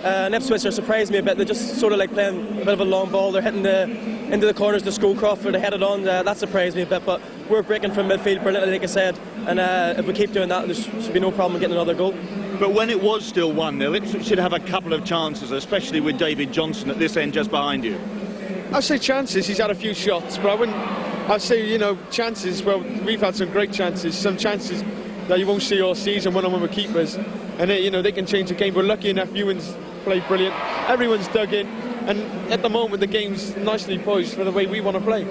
[SPEAKER 6] And Ipswich surprised me a bit. They're just sort of like playing a bit of a long ball. They're hitting into the corners, the Schoolcroft, where they head it on. That surprised me a bit. But we're breaking from midfield brilliantly, like I said. And if we keep doing that, there should be no problem getting another goal.
[SPEAKER 4] But when it was still 1-0, Ipswich should have a couple of chances, especially with David Johnson at this end just behind you.
[SPEAKER 5] I'd say chances. He's had a few shots, but I wouldn't. I'd say chances. Well, we've had some great chances. Some chances that you won't see all season, one-on-one with keepers, and they can change the game. We're lucky enough. Ewan's played brilliant. Everyone's dug in, and at the moment the game's nicely poised for the way we want to play.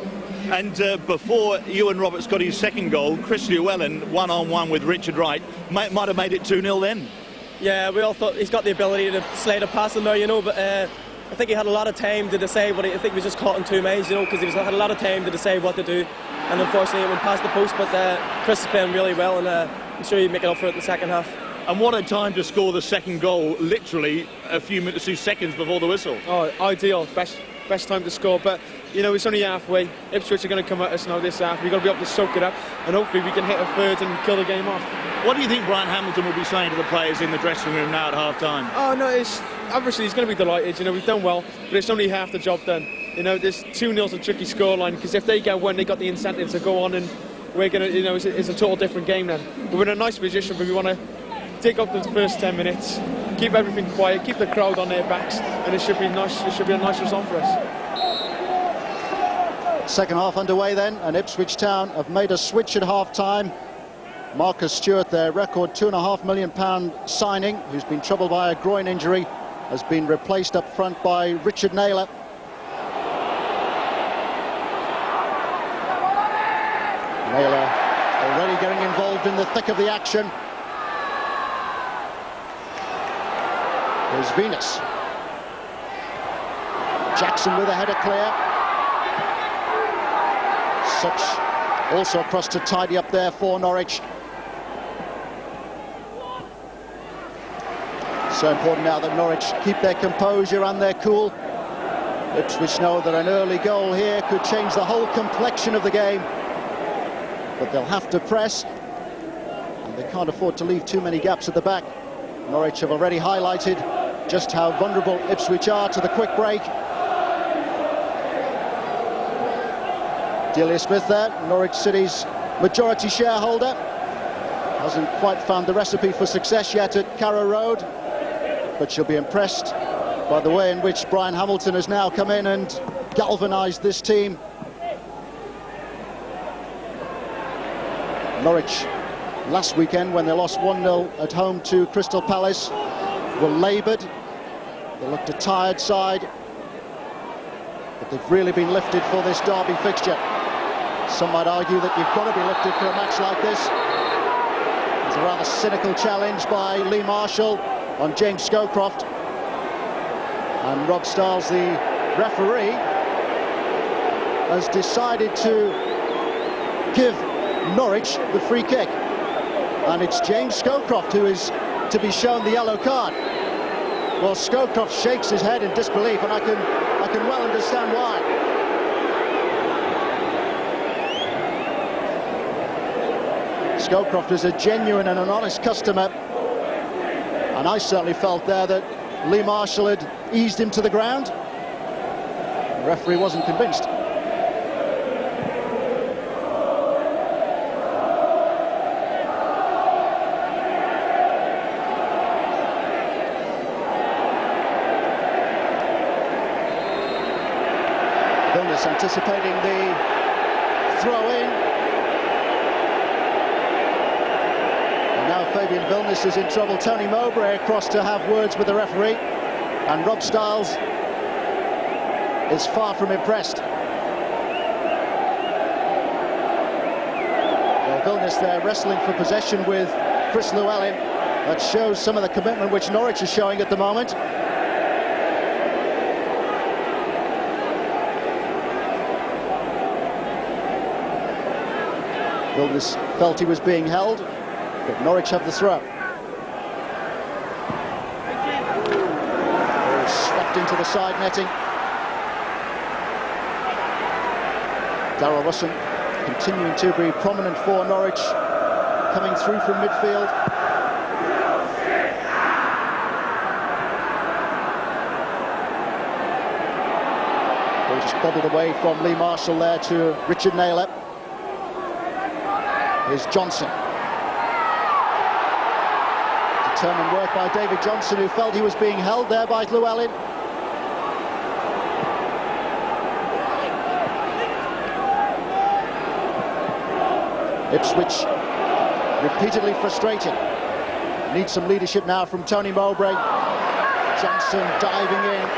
[SPEAKER 4] And before Ewan Roberts got his second goal, Chris Llewellyn, one-on-one with Richard Wright, might have made it 2-0 then.
[SPEAKER 6] Yeah, we all thought he's got the ability to slide a pass in there, but I think he had a lot of time to decide I think he was just caught in 2 minds, because he had a lot of time to decide what to do, and unfortunately it went past the post. But Chris is playing really well, and I'm sure he'll make it up for it in the second half.
[SPEAKER 4] And what a time to score the second goal, literally a few seconds before the whistle.
[SPEAKER 5] Oh, ideal, best time to score. But it's only halfway. Ipswich are going to come at us now this half. We've got to be able to soak it up, and hopefully we can hit a third and kill the game off.
[SPEAKER 4] What do you think Brian Hamilton will be saying to the players in the dressing room now at half-time?
[SPEAKER 5] Oh no, obviously he's going to be delighted. We've done well, but it's only half the job done. This 2-0's a tricky scoreline, because if they get one, they got the incentive to go on, and we're going to, it's a total different game then. But we're in a nice position, but we want to take up the first 10 minutes, keep everything quiet, keep the crowd on their backs, and it should be nice. It should be a nice result for us.
[SPEAKER 2] Second half underway then, and Ipswich Town have made a switch at half-time. Marcus Stewart, their record £2.5 million signing, who's been troubled by a groin injury, has been replaced up front by Richard Naylor. Naylor already getting involved in the thick of the action. Here's Venus. Jackson with a header clear. Such also across to tidy up there for Norwich. So important now that Norwich keep their composure and their cool. Ipswich know that an early goal here could change the whole complexion of the game. But they'll have to press, and they can't afford to leave too many gaps at the back. Norwich have already highlighted just how vulnerable Ipswich are to the quick break. Delia Smith there, Norwich City's majority shareholder. Hasn't quite found the recipe for success yet at Carrow Road, but she'll be impressed by the way in which Brian Hamilton has now come in and galvanised this team. Norwich last weekend when they lost 1-0 at home to Crystal Palace were laboured. They looked a tired side, but they've really been lifted for this derby fixture. Some might argue that you've got to be lifted for a match like this. There's a rather cynical challenge by Lee Marshall on James Scowcroft, and Rob Stiles, the referee, has decided to give Norwich the free kick, and it's James Scowcroft who is to be shown the yellow card. Well, Scowcroft shakes his head in disbelief, and I can well understand why. Scowcroft is a genuine and an honest customer, and I certainly felt there that Lee Marshall had eased him to the ground. The referee wasn't convinced. Vilnius anticipating the throw-in. And now Fabian Vilnius is in trouble. Tony Mowbray across to have words with the referee. And Rob Stiles is far from impressed. Well, Vilnius there wrestling for possession with Chris Llewellyn. That shows some of the commitment which Norwich is showing at the moment. Vilnius felt he was being held, but Norwich have the throw. Ball swept into the side netting. Darrell Russon continuing to be prominent for Norwich, coming through from midfield. Ball just bobbled away from Lee Marshall there to Richard Naylor. Here's Johnson. Determined work by David Johnson, who felt he was being held there by Llewellyn. Ipswich repeatedly frustrated. Need some leadership now from Tony Mowbray. Johnson diving in.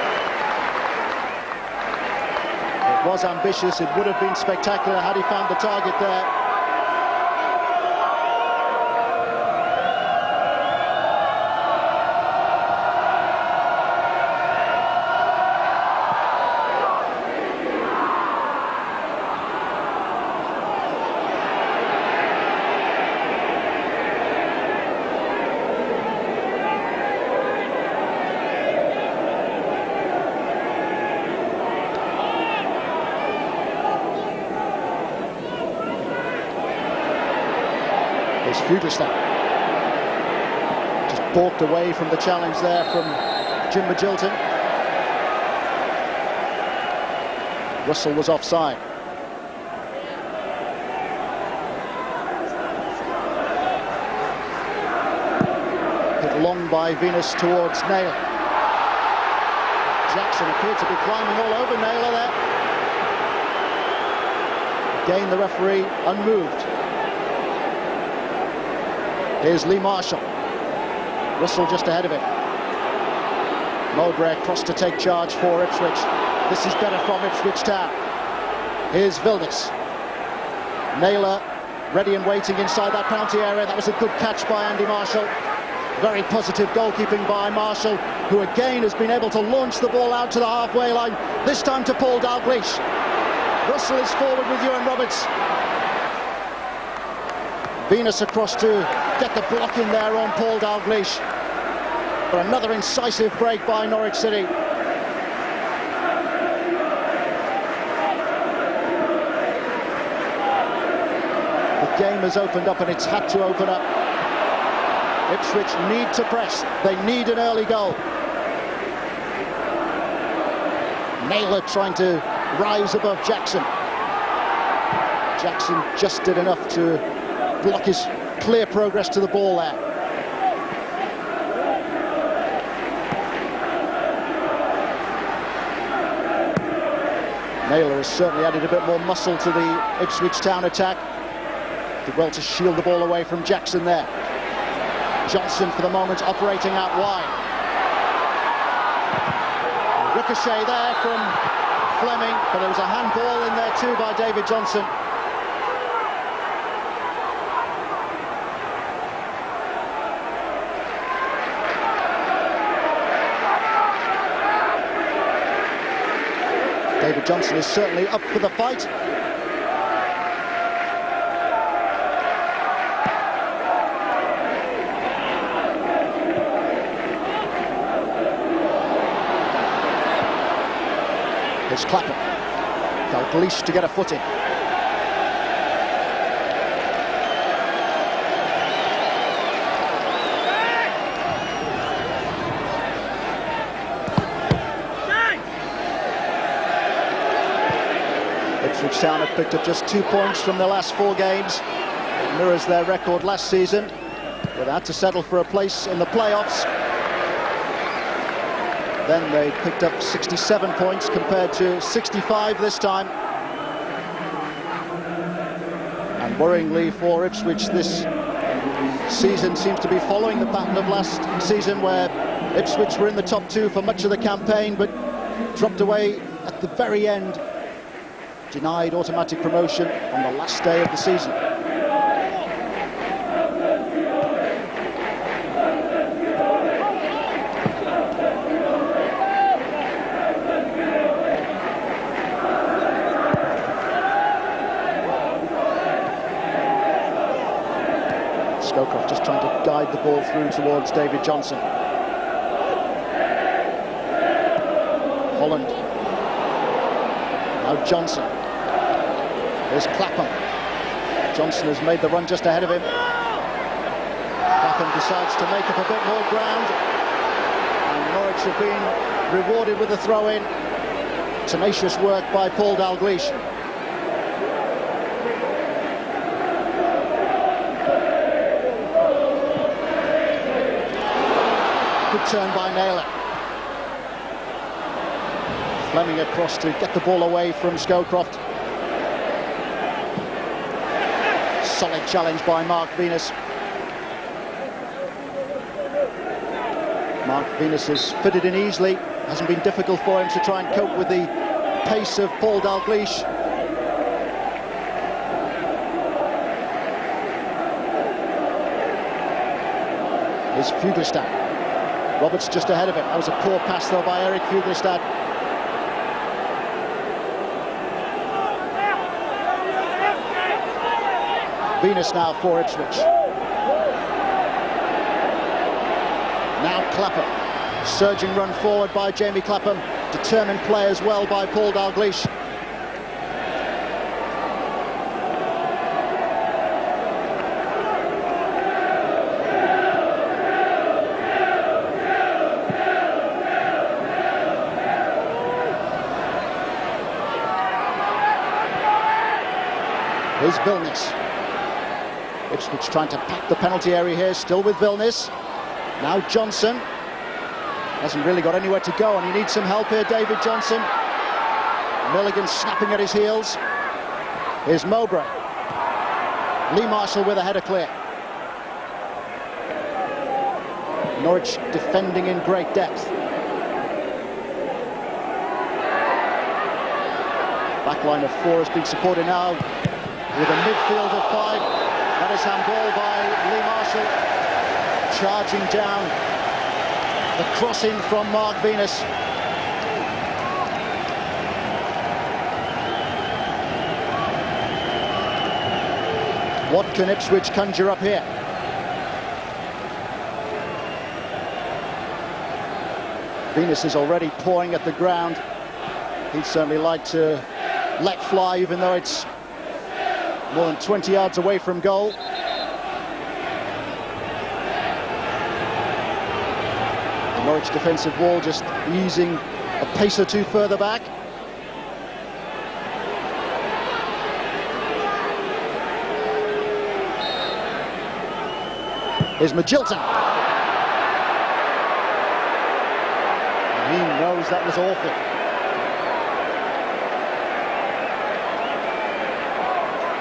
[SPEAKER 2] It was ambitious. It would have been spectacular had he found the target there. Fugelsang just balked away from the challenge there from Jim Magilton. Russell was offside. Hit long by Venus towards Naylor. Jackson appeared to be climbing all over Naylor there. Again, the referee unmoved. Here's Lee Marshall. Russell just ahead of him. Mowbray across to take charge for Ipswich. This is better from Ipswich Town. Here's Vilnius. Naylor ready and waiting inside that penalty area. That was a good catch by Andy Marshall. Very positive goalkeeping by Marshall, who again has been able to launch the ball out to the halfway line, this time to Paul Dalglish. Russell is forward with Ewan Roberts. Venus across to get the block in there on Paul Dalglish. For another incisive break by Norwich City. The game has opened up, and it's had to open up. Ipswich need to press. They need an early goal. Naylor trying to rise above Jackson. Jackson just did enough to block his clear progress to the ball there. Naylor has certainly added a bit more muscle to the Ipswich Town attack. Did well to shield the ball away from Jackson there. Johnson for the moment operating out wide. Ricochet there from Fleming, but there was a handball in there too by David Johnson. David Johnson is certainly up for the fight. Here's Clapham. Dalglish to get a foot in. Ipswich Town have picked up just 2 points from their last 4 games. It mirrors their record last season, but they had to settle for a place in the playoffs. Then they picked up 67 points compared to 65 this time. And worryingly for Ipswich, this season seems to be following the pattern of last season, where Ipswich were in the top 2 for much of the campaign, but dropped away at the very end, denied automatic promotion on the last day of the season. Scowcroft just trying to guide the ball through towards David Johnson. Holland. Now Johnson. There's Clapham. Johnson has made the run just ahead of him. Clapham decides to make up a bit more ground. And Norwich have been rewarded with a throw-in. Tenacious work by Paul Dalglish. Good turn by Naylor. Fleming across to get the ball away from Scowcroft. Solid challenge by Mark Venus. Mark Venus has fitted in easily. Hasn't been difficult for him to try and cope with the pace of Paul Dalglish. Here's Fuglestad. Roberts just ahead of him. That was a poor pass though by Eric Fuglestad. Venus now for Ipswich. Now Clapham. Surging run forward by Jamie Clapham. Determined play as well by Paul Dalglish. Here's Vilnius. Ipswich trying to pack the penalty area here, still with Vilnius. Now Johnson. Hasn't really got anywhere to go, and he needs some help here, David Johnson. Milligan snapping at his heels. Here's Mowbray. Lee Marshall with a header clear. Norwich defending in great depth. Backline of 4 has been supported now with a midfield of 5. That is handball by Lee Marshall. Charging down. The crossing from Mark Venus. What can Ipswich conjure up here? Venus is already pawing at the ground. He'd certainly like to let fly, even though it's more than 20 yards away from goal. The Norwich defensive wall just easing a pace or 2 further back. Here's Magilton. And he knows that was awful.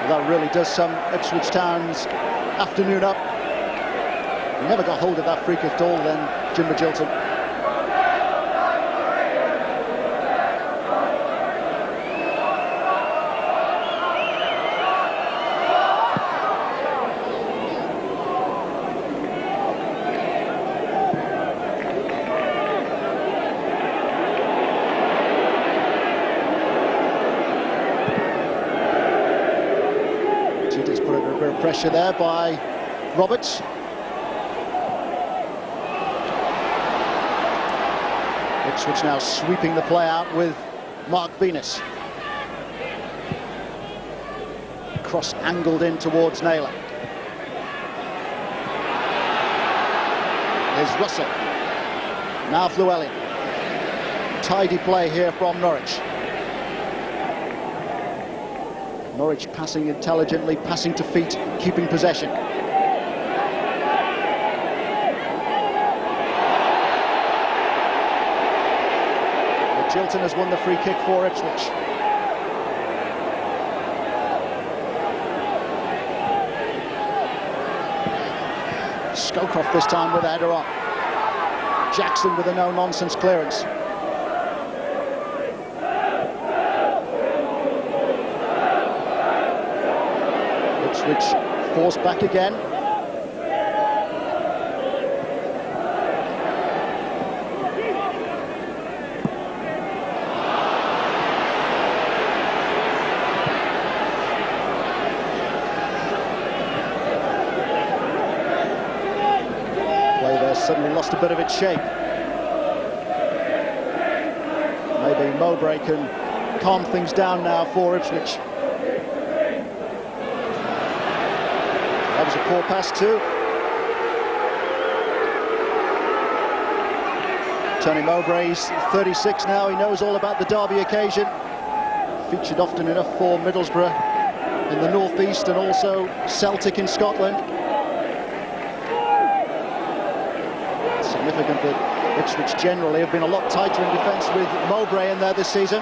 [SPEAKER 2] Well, that really does sum Ipswich Town's afternoon up. He never got hold of that free kick at all then, Jim Magilton. Put under a bit of pressure there by Roberts. Ipswich now sweeping the play out with Mark Venus. Cross angled in towards Naylor. There's Russell. Now Llewellyn. Tidy play here from Norwich. Norwich passing intelligently, passing to feet, keeping possession. Magilton has won the free kick for Ipswich. Scowcroft this time with a header on. Jackson with a no-nonsense clearance. Ipswich forced back again. Play there suddenly lost a bit of its shape. Maybe Mowbray can calm things down now for Ipswich. That was a poor pass too. Tony Mowbray's 36 now. He knows all about the derby occasion. Featured often enough for Middlesbrough in the northeast and also Celtic in Scotland. Significant that Ipswich generally have been a lot tighter in defence with Mowbray in there this season.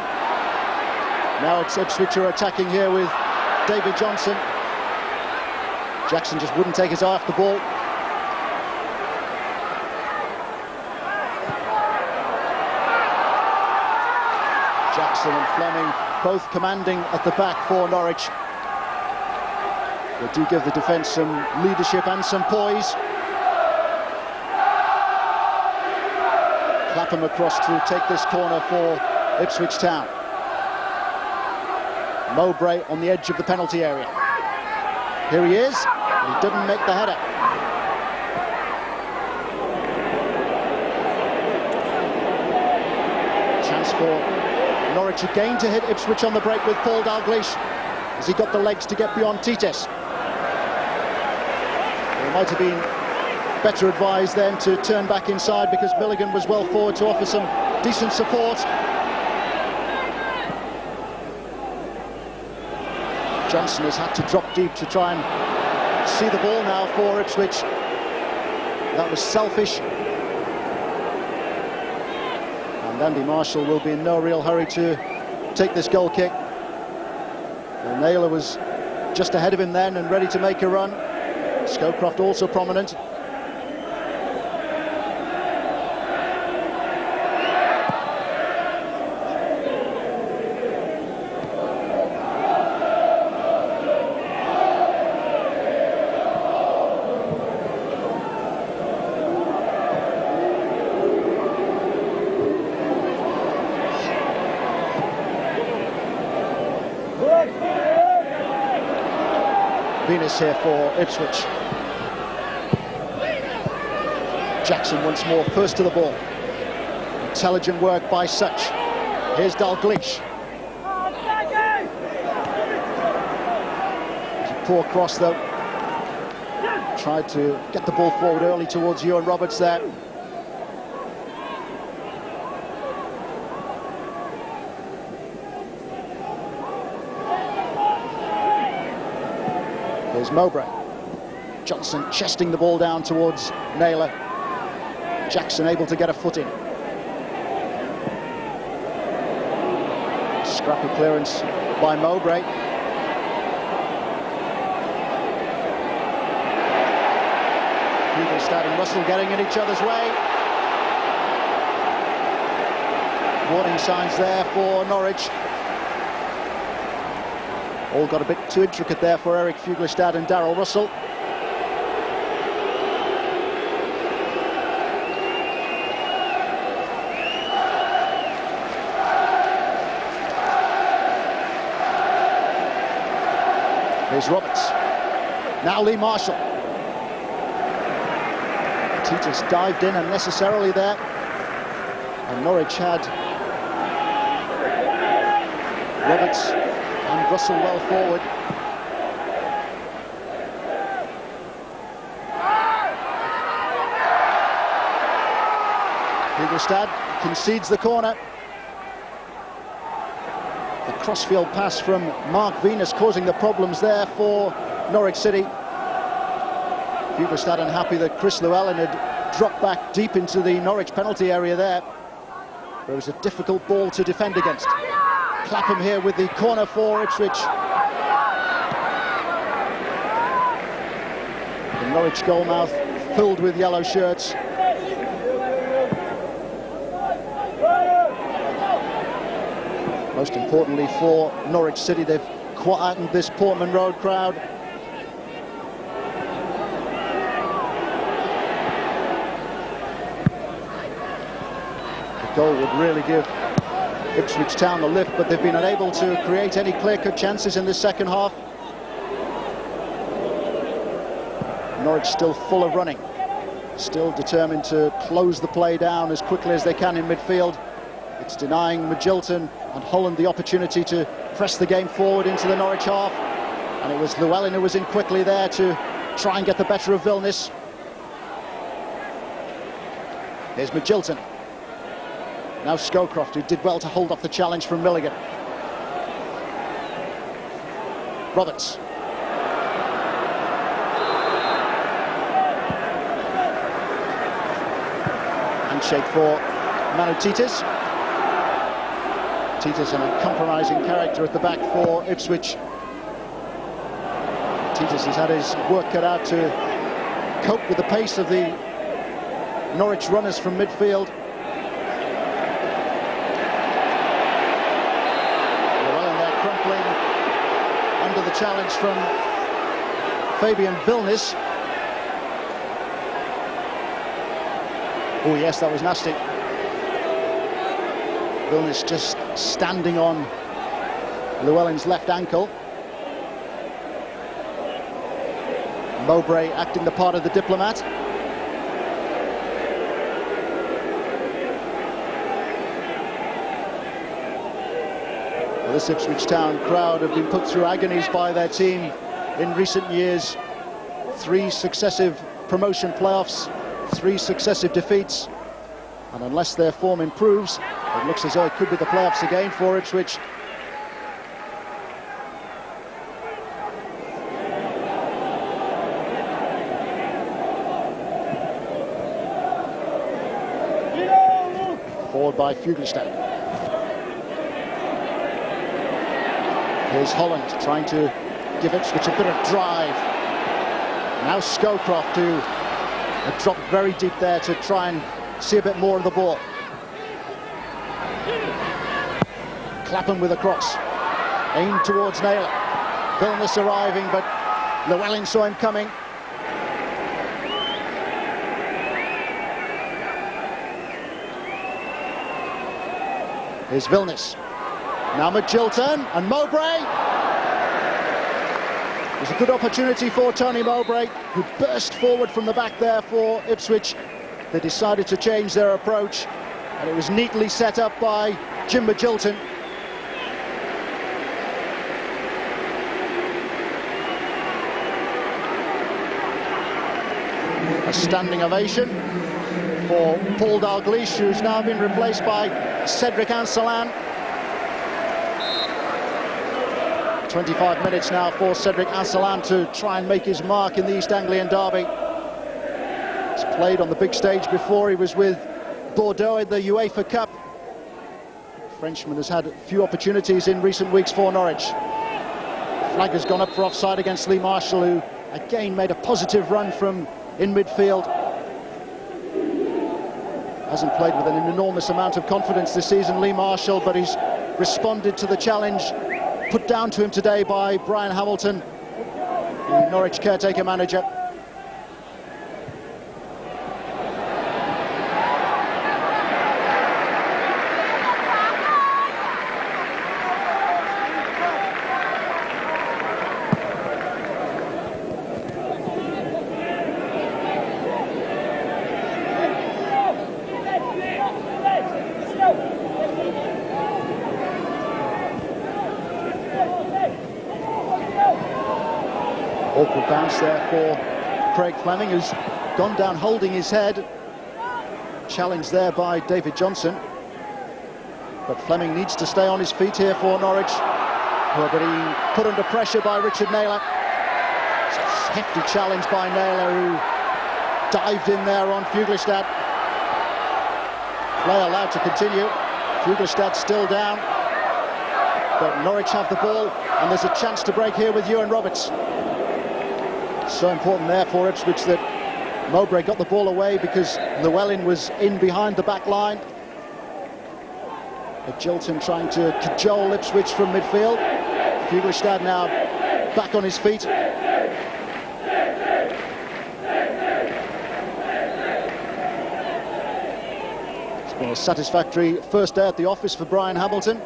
[SPEAKER 2] Now it's Ipswich are attacking here with David Johnson. Jackson just wouldn't take his eye off the ball. Jackson and Fleming both commanding at the back for Norwich. They do give the defence some leadership and some poise. Clapham across to take this corner for Ipswich Town. Mowbray on the edge of the penalty area. Here he is. He didn't make the header. Chance for Norwich again to hit Ipswich on the break with Paul Dalglish. Has he got the legs to get beyond Tites? He might have been better advised then to turn back inside because Milligan was well forward to offer some decent support. Johnson has had to drop deep to try and see the ball now for Ipswich. That was selfish. And Andy Marshall will be in no real hurry to take this goal kick. And Naylor was just ahead of him then and ready to make a run. Scowcroft also prominent. Venus here for Ipswich. Jackson once more, first to the ball. Intelligent work by Such. Here's Dalglish. It's a poor cross though. Tried to get the ball forward early towards Ewan Roberts there. Here's Mowbray. Johnson chesting the ball down towards Naylor. Jackson able to get a foot in. Scrappy clearance by Mowbray. Fuglestad and Russell getting in each other's way. Warning signs there for Norwich. All got a bit too intricate there for Eric Fuglestad and Darryl Russell. Here's Roberts. Now Lee Marshall. Titus dived in unnecessarily there. And Norwich had Roberts and Russell well forward. Fuglestad concedes the corner. The crossfield pass from Mark Venus causing the problems there for Norwich City. Fuglestad unhappy that Chris Llewellyn had dropped back deep into the Norwich penalty area there. It was a difficult ball to defend against. Clapham here with the corner for Ipswich. The Norwich goalmouth filled with yellow shirts. Most importantly for Norwich City, they've quietened this Portman Road crowd. The goal would really give Ipswich Town the lift, but they've been unable to create any clear-cut chances in the second half. Norwich still full of running, still determined to close the play down as quickly as they can in midfield. It's denying Magilton and Holland the opportunity to press the game forward into the Norwich half. And it was Llewellyn who was in quickly there to try and get the better of Vilnius. Here's Magilton. Now Scowcroft, who did well to hold off the challenge from Milligan. Roberts. Handshake for Manu Titus. Titus, an uncompromising character at the back for Ipswich. Titus has had his work cut out to cope with the pace of the Norwich runners from midfield. Llewellyn there crumpling under the challenge from Fabian Vilnius. Oh yes, that was nasty. Vilnius just standing on Llewellyn's left ankle. Mowbray acting the part of the diplomat. Well, this Ipswich Town crowd have been put through agonies by their team in recent years. 3 successive promotion playoffs, 3 successive defeats. And unless their form improves, it looks as though it could be the playoffs again for Ipswich. Forward by Fuglestad. Here's Holland trying to give Ipswich a bit of drive. Now Scowcroft, who had dropped very deep there to try and see a bit more of the ball. Clapham with a cross, aimed towards Naylor. Vilnius arriving, but Llewellyn saw him coming. Here's Vilnius. Now Magilton and Mowbray. It was a good opportunity for Tony Mowbray, who burst forward from the back there for Ipswich. They decided to change their approach, and it was neatly set up by Jim Magilton. A standing ovation for Paul Dalglish, who's now been replaced by Cedric Ancelan. 25 minutes now for Cedric Ancelan to try and make his mark in the East Anglian derby. He's played on the big stage before. He was with Bordeaux in the UEFA Cup. The Frenchman has had a few opportunities in recent weeks for Norwich. The flag has gone up for offside against Lee Marshall, who again made a positive run from in midfield. Hasn't played with an enormous amount of confidence this season, Lee Marshall, but he's responded to the challenge put down to him today by Brian Hamilton, the Norwich caretaker manager. Awkward bounce there for Craig Fleming, who's gone down holding his head. Challenge there by David Johnson. But Fleming needs to stay on his feet here for Norwich, who are being put under pressure by Richard Naylor. It's a hefty challenge by Naylor, who dived in there on Fuglestad. Play allowed to continue. Fuglestad still down. But Norwich have the ball, and there's a chance to break here with Ewan Roberts. So important there for Ipswich that Mowbray got the ball away because Llewellyn was in behind the back line. But Jilton trying to cajole Ipswich from midfield. Fuglestad now back on his feet. It's been a satisfactory first day at the office for Brian Hamilton.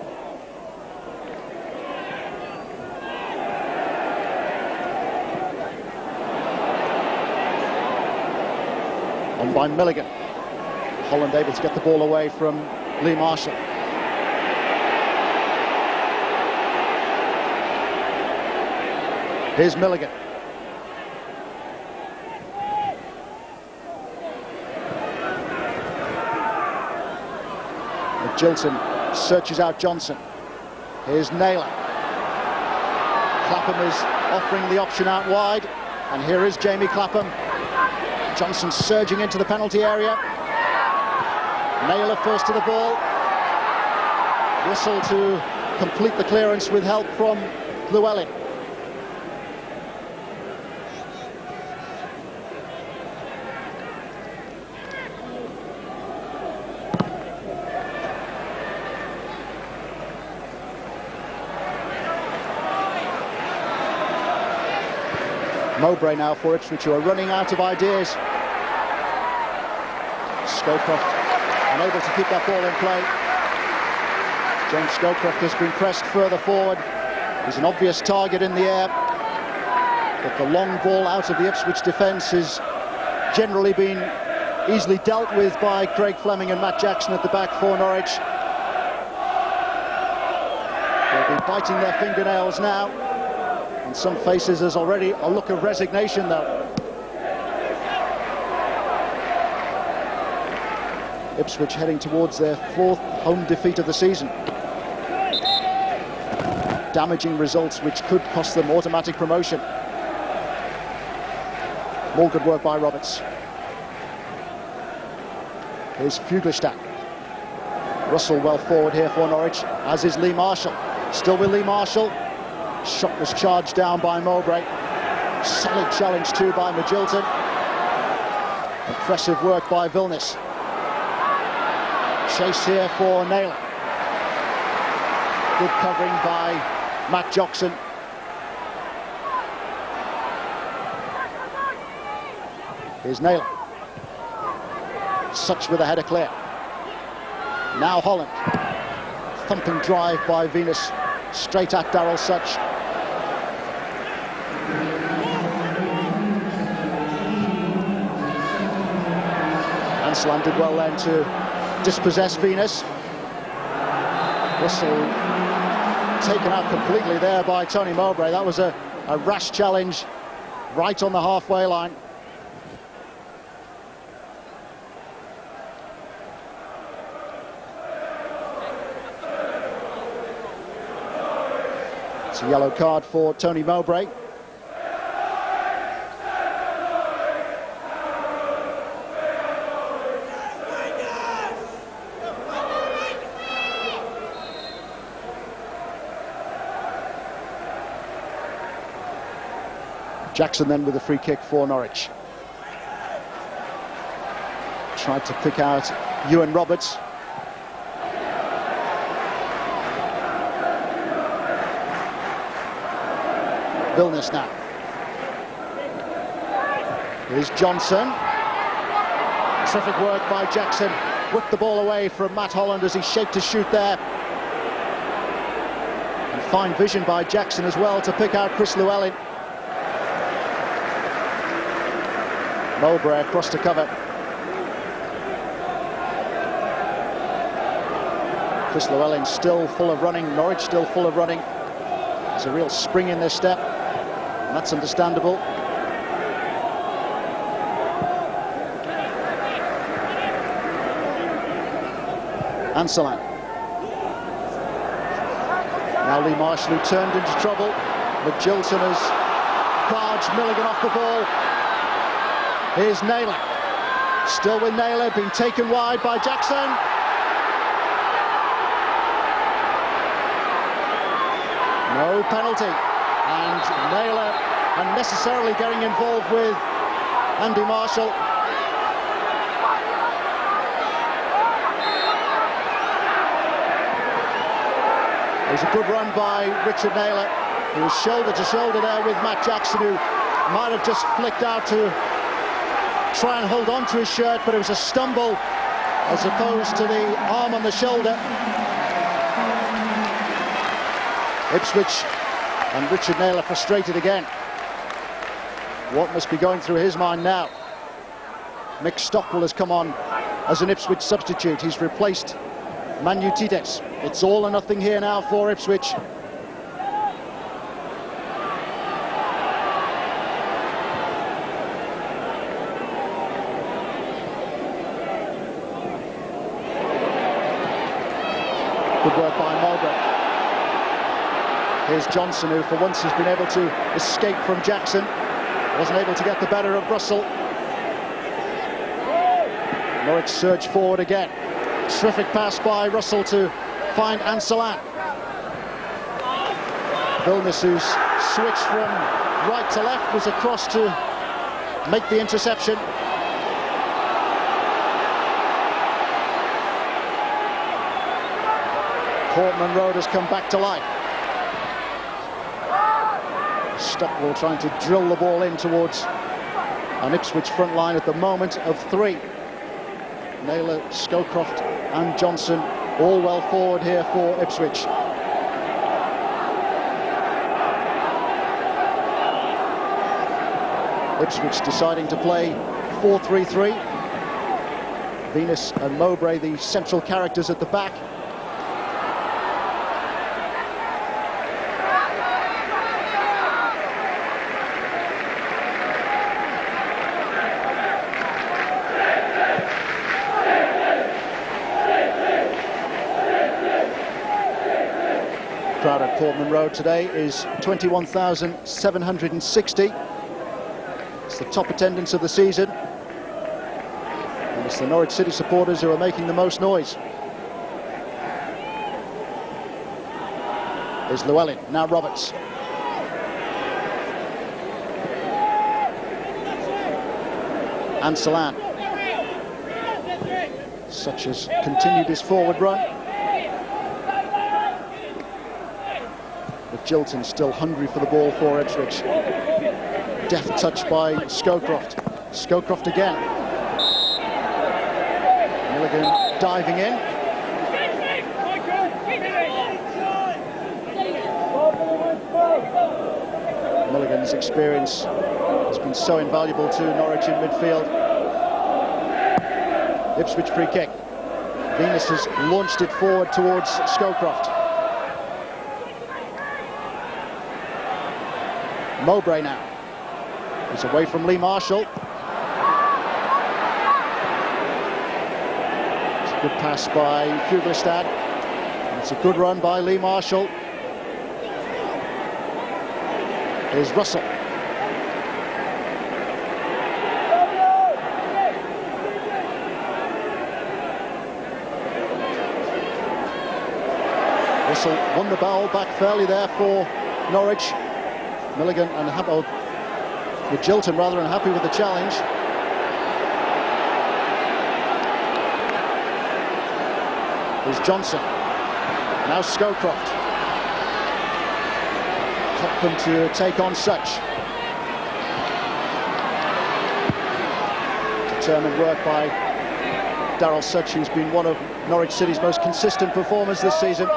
[SPEAKER 2] On by Milligan. Holland able to get the ball away from Lee Marshall. Here's Milligan. And Jilton searches out Johnson. Here's Naylor. Clapham is offering the option out wide, and here is Jamie Clapham. Johnson surging into the penalty area. Naylor first to the ball. Whistle to complete the clearance with help from Llewellyn. Mowbray now for Ipswich, who are running out of ideas. Scowcroft unable to keep that ball in play. James Scowcroft has been pressed further forward. He's an obvious target in the air, but the long ball out of the Ipswich defence has generally been easily dealt with by Craig Fleming and Matt Jackson at the back for Norwich. They'll be biting their fingernails now. In some faces there's already a look of resignation though. Ipswich heading towards their fourth home defeat of the season. Damaging results which could cost them automatic promotion. More good work by Roberts. Here's Fuglestad. Russell well forward here for Norwich, as is Lee Marshall. Still with Lee Marshall. Shot was charged down by Mowbray. Solid challenge too by Magilton. Impressive work by Vilnius. Chase here for Naylor. Good covering by Matt Jackson. Here's Naylor. Such with a header clear. Now Holland. Thumping drive by Venus. Straight at Darryl Such. Anslan did well then to dispossess Venus. Whistle taken out completely there by Tony Mowbray. That was a rash challenge right on the halfway line. It's a yellow card for Tony Mowbray. Jackson then with a free kick for Norwich. tried to pick out Ewan Roberts. Vilnius now. Here's Johnson. Terrific work by Jackson. Whipped the ball away from Matt Holland as he shaped to shoot there. And fine vision by Jackson as well to pick out Chris Llewellyn. Mowbray across to cover. Chris Llewellyn still full of running. Norwich still full of running. There's a real spring in their step, and that's understandable. Ansalan. Now Lee Marshall, who turned into trouble. McGilton has barged Milligan off the ball. Here's Naylor. Still with Naylor, being taken wide by Jackson. No penalty. And Naylor unnecessarily getting involved with Andy Marshall. It was a good run by Richard Naylor. He was shoulder to shoulder there with Matt Jackson, who might have just flicked out to try and hold on to his shirt, but it was a stumble as opposed to the arm on the shoulder. Ipswich and Richard Naylor frustrated again. What must be going through his mind now? Mick Stockwell has come on as an Ipswich substitute. He's replaced Manu Tites. It's all or nothing here now for Ipswich. Good work by Mowbray. Here's Johnson, who for once has been able to escape from Jackson. Wasn't able to get the better of Russell. Norwich surge forward again. Terrific pass by Russell to find Ansalan. Vilnius, who's switched from right to left, was across to make the interception. Portman Road has come back to life. Stockwell trying to drill the ball in towards an Ipswich front line at the moment of three. Naylor, Scowcroft and Johnson all well forward here for Ipswich. Ipswich deciding to play 4-3-3. Venus and Mowbray, the central characters at the back. Crowd at Portman Road today is 21,760. It's the top attendance of the season, and it's the Norwich City supporters who are making the most noise. There's Llewellyn, now Roberts. Ansalan. Such has continued his forward run. Jilton still hungry for the ball for Ipswich. Deft touch by Scowcroft. Scowcroft again. Milligan diving in. Milligan's experience has been so invaluable to Norwich in midfield. Ipswich free kick. Venus has launched it forward towards Scowcroft. Mowbray now. He's away from Lee Marshall. It's a good pass by Fuglestad. It's a good run by Lee Marshall. Here's Russell. Russell won the ball back fairly there for Norwich. Milligan and Jilton rather unhappy with the challenge. is Johnson. Now Scowcroft. Copman to take on Such. Determined work by Daryl Such, who's been one of Norwich City's most consistent performers this season.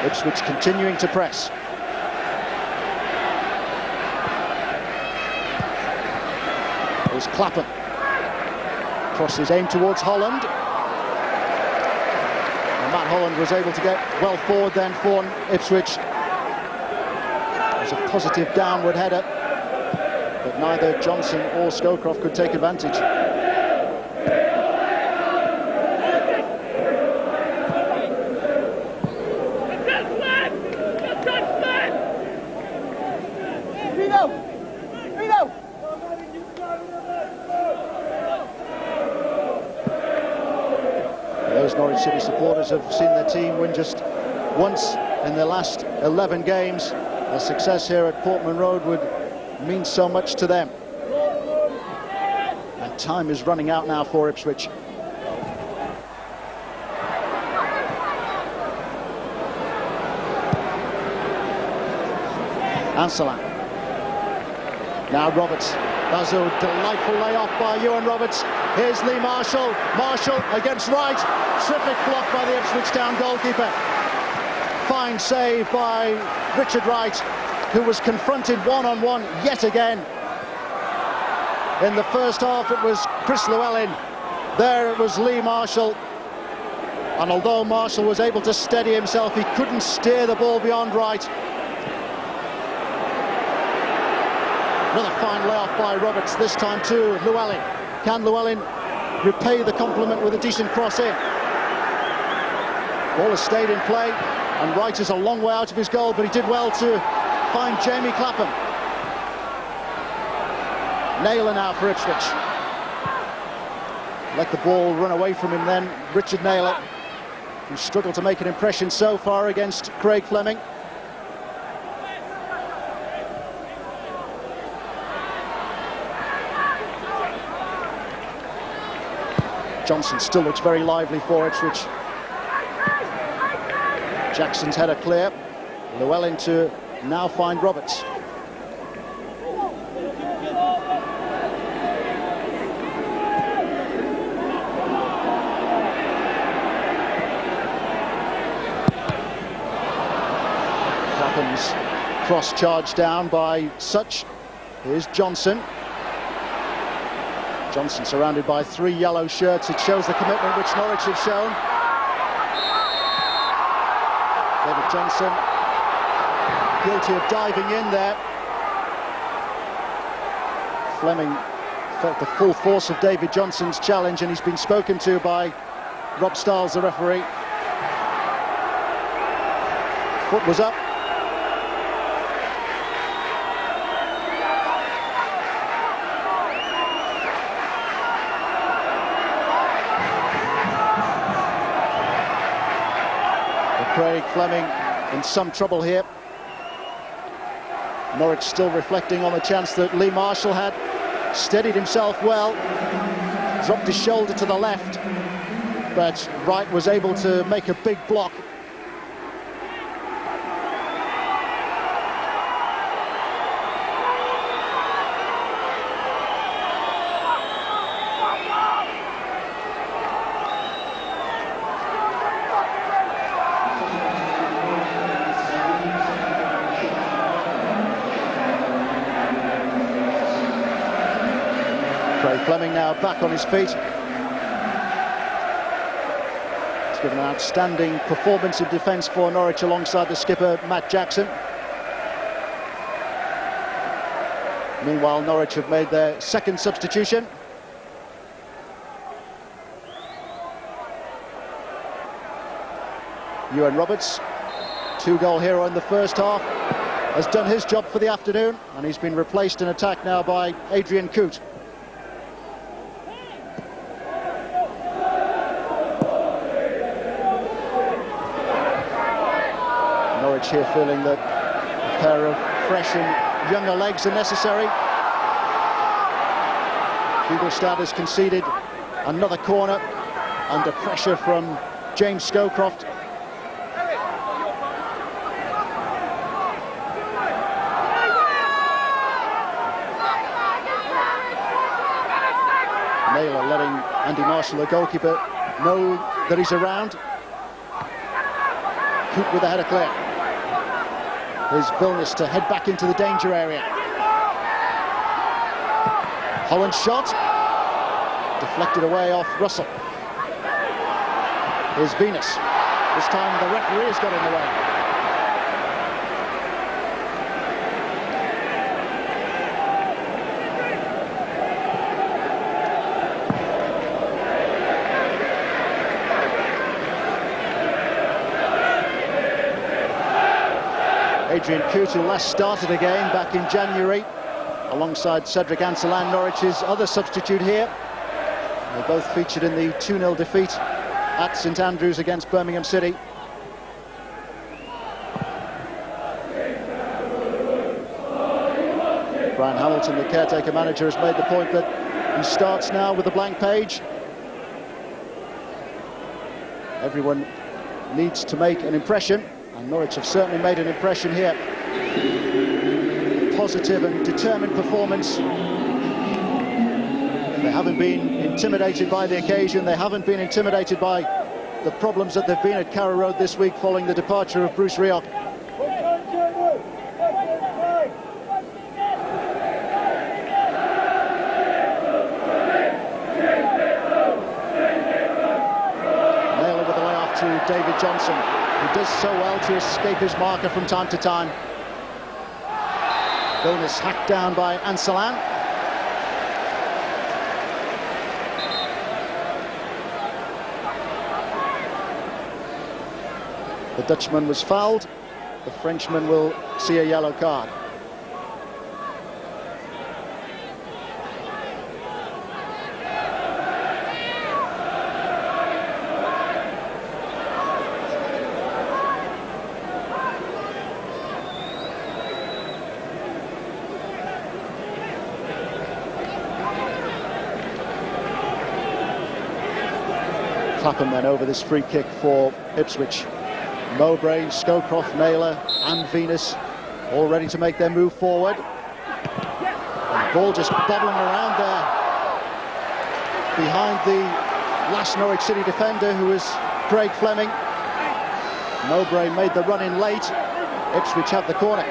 [SPEAKER 2] Ipswich continuing to press. Here's Clapham. Crosses aimed towards Holland. And Matt Holland was able to get well forward then for Ipswich. It was a positive downward header, but neither Johnson or Scowcroft could take advantage. Those Norwich City supporters have seen their team win just once in their last 11 games. A success here at Portman Road would mean so much to them. And time is running out now for Ipswich. Ansalan. Now Roberts. That's a delightful layoff by Ewan Roberts. Here's Lee Marshall. Marshall against Wright. Terrific block by the Ipswich Town goalkeeper. Fine save by Richard Wright, who was confronted one-on-one yet again. In the first half it was Chris Llewellyn. There it was Lee Marshall. And although Marshall was able to steady himself, he couldn't steer the ball beyond Wright. Another fine layoff by Roberts, this time to Llewellyn. Can Llewellyn repay the compliment with a decent cross in? Ball has stayed in play, and Wright is a long way out of his goal, but he did well to find Jamie Clapham. Naylor now for Ipswich. Let the ball run away from him then, Richard Naylor, who struggled to make an impression so far against Craig Fleming. Johnson still looks very lively for Ipswich. Jackson's header clear. Llewellyn to now find Roberts. Clapham's cross charge down by Such. Here's Johnson. Johnson surrounded by 3 yellow shirts. It shows the commitment which Norwich have shown. David Johnson guilty of diving in there. Fleming felt the full force of David Johnson's challenge, and he's been spoken to by Rob Stiles, the referee. Foot was up. Craig Fleming in some trouble here. Norwich still reflecting on the chance that Lee Marshall had. Steadied himself well, dropped his shoulder to the left, but Wright was able to make a big block. Fleming now back on his feet. He's given an outstanding performance in defence for Norwich alongside the skipper Matt Jackson. Meanwhile, Norwich have made their second substitution. Ewan Roberts, 2-goal hero in the first half, has done his job for the afternoon, and he's been replaced in attack now by Adrian Coote. Norwich here feeling that a pair of fresh and younger legs are necessary. Hugelstad has conceded another corner under pressure from James Scowcroft. Naylor letting Andy Marshall, the goalkeeper, know that he's around. Coop with the header clear. Here's Vilnius to head back into the danger area. Holland's shot. Deflected away off Russell. Here's Venus. This time the referee has got in the way. Adrian Coote, who last started again back in January, alongside Cedric Ancelan, Norwich's other substitute here. They both featured in the 2-0 defeat at St Andrews against Birmingham City. Brian Hamilton, the caretaker manager, has made the point that he starts now with a blank page. Everyone needs to make an impression, and Norwich have certainly made an impression here. Positive and determined performance. They haven't been intimidated by the occasion. They haven't been intimidated by the problems that they've been at Carrow Road this week following the departure of Bruce Rioch. Naylor with the layoff to David Johnson, who does so well to escape his marker from time to time. Vilnius hacked down by Ancelan. The Dutchman was fouled. The Frenchman will see a yellow card. Clapham then over this free kick for Ipswich. Mowbray, Scowcroft, Naylor and Venus all ready to make their move forward. And the ball just bobbling around there behind the last Norwich City defender, who is Craig Fleming. Mowbray made the run in late. Ipswich have the corner.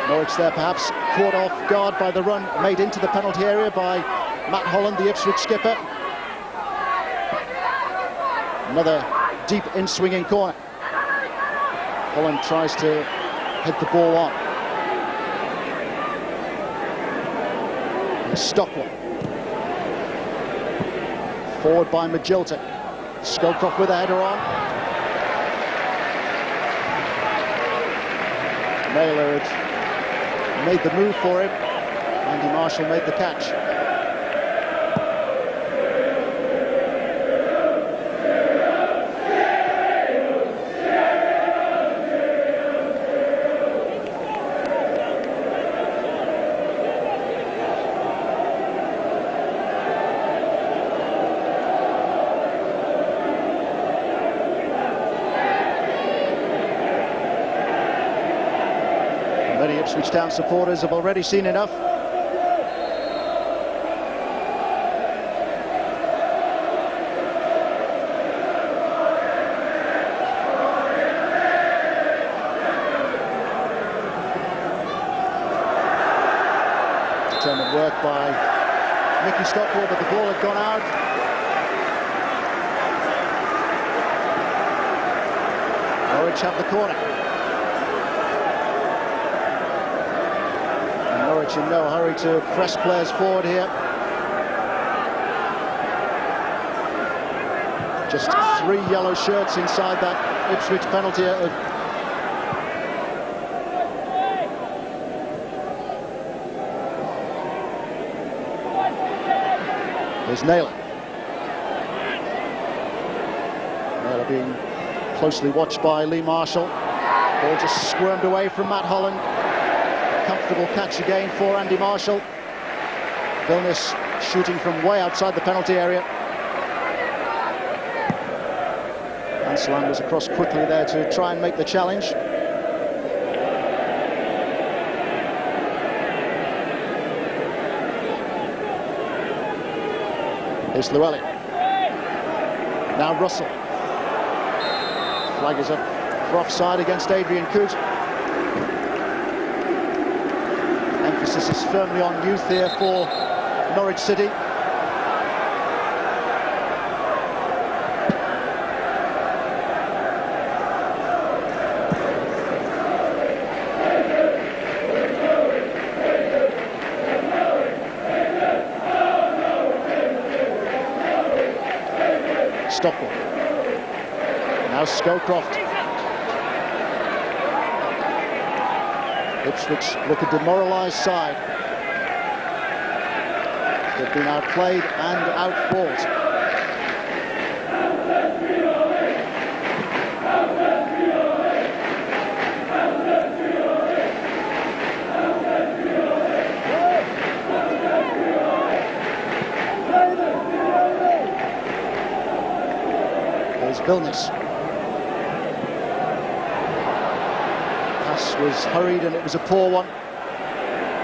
[SPEAKER 2] Norwich there perhaps caught off guard by the run made into the penalty area by Matt Holland, the Ipswich skipper. Another deep in-swinging corner. Holland tries to head the ball on. And Stockwell. Forward by Magilton. Scowcroft with a header on. Naylor had made the move for him. Andy Marshall made the catch. Many Ipswich Town supporters have already seen enough. Determined work by Mickey Stockwell, but the ball had gone out. Norwich have the corner. Norwich in no hurry to press players forward here. Just 3 yellow shirts inside that Ipswich penalty area. There's Naylor. Naylor being closely watched by Lee Marshall. Ball just squirmed away from Matt Holland. Comfortable catch again for Andy Marshall. Vilnius shooting from way outside the penalty area. Anselan was across quickly there to try and make the challenge. Here's Llewellyn. Now Russell. Flag is up for offside against Adrian Coote. Emphasis is firmly on youth here for Norwich City. Stockwell. Now Scowcroft. Ipswich look a demoralised side. They've been outplayed and outfought. There's Vilnius. Pass was hurried and it was a poor one.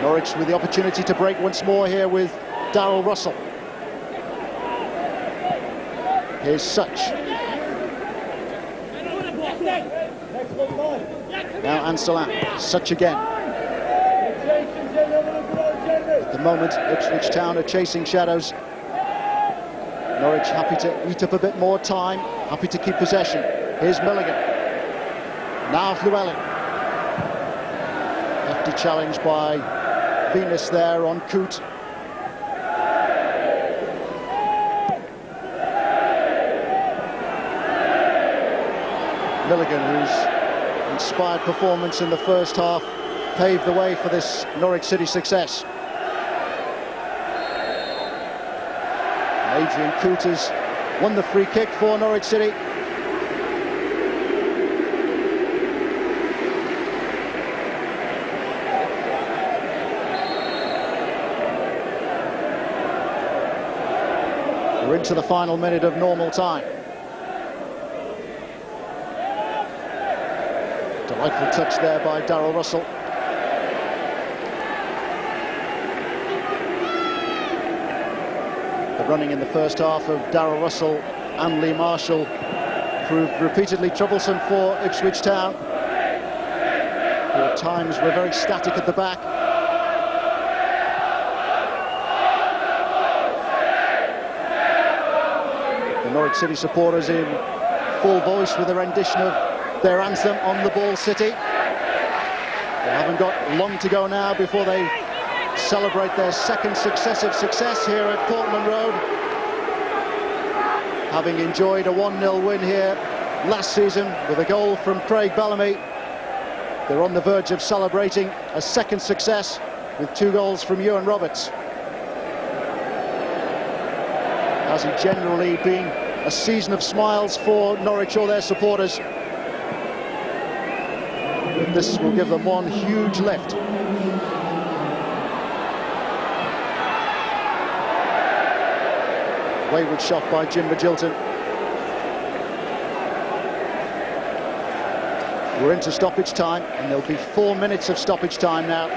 [SPEAKER 2] Norwich with the opportunity to break once more here with Darrell Russell. Here's Such. Now Anselan. Such again. At the moment, Ipswich Town are chasing shadows. Norwich happy to eat up a bit more time, happy to keep possession. Here's Milligan. Now Llewellyn. Hefty challenge by Venus there on Coote. Milligan, whose inspired performance in the first half paved the way for this Norwich City success. Adrian Coote has won the free kick for Norwich City. We're into the final minute of normal time. Delightful touch there by Darrell Russell. The running in the first half of Darrell Russell and Lee Marshall proved repeatedly troublesome for Ipswich Town, who at times were very static at the back. The Norwich City supporters in full voice with a rendition of their anthem, On the Ball City. They haven't got long to go now before they celebrate their second successive success here at Portman Road. Having enjoyed a 1-0 win here last season with a goal from Craig Bellamy, they're on the verge of celebrating a second success with 2 goals from Ewan Roberts. Has it generally been a season of smiles for Norwich or their supporters? But this will give them one huge lift. Wayward shot by Jim Magilton. We're into stoppage time, and there'll be 4 minutes of stoppage time now.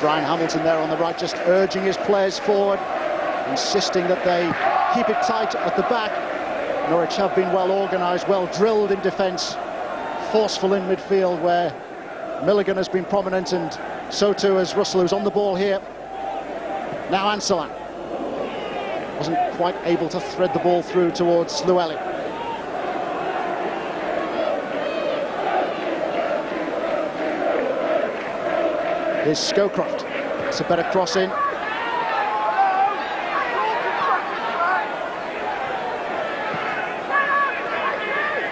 [SPEAKER 2] Brian Hamilton there on the right, just urging his players forward, insisting that they keep it tight at the back. Norwich have been well organised, well drilled in defence, forceful in midfield where Milligan has been prominent, and so too has Russell, who's on the ball here. Now Anselan wasn't quite able to thread the ball through towards Llewellyn. Here's Scowcroft. It's a better cross in.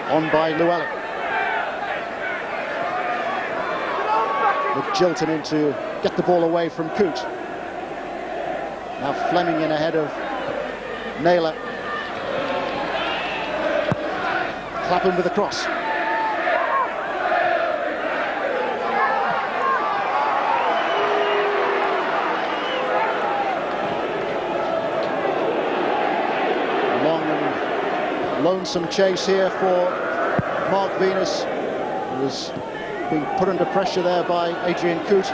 [SPEAKER 2] On by Llewellyn. With Jilton in to get the ball away from Coote. Now Fleming in ahead of Naylor. Clapham with the cross. Long and lonesome chase here for Mark Venus, who was being put under pressure there by Adrian Coote.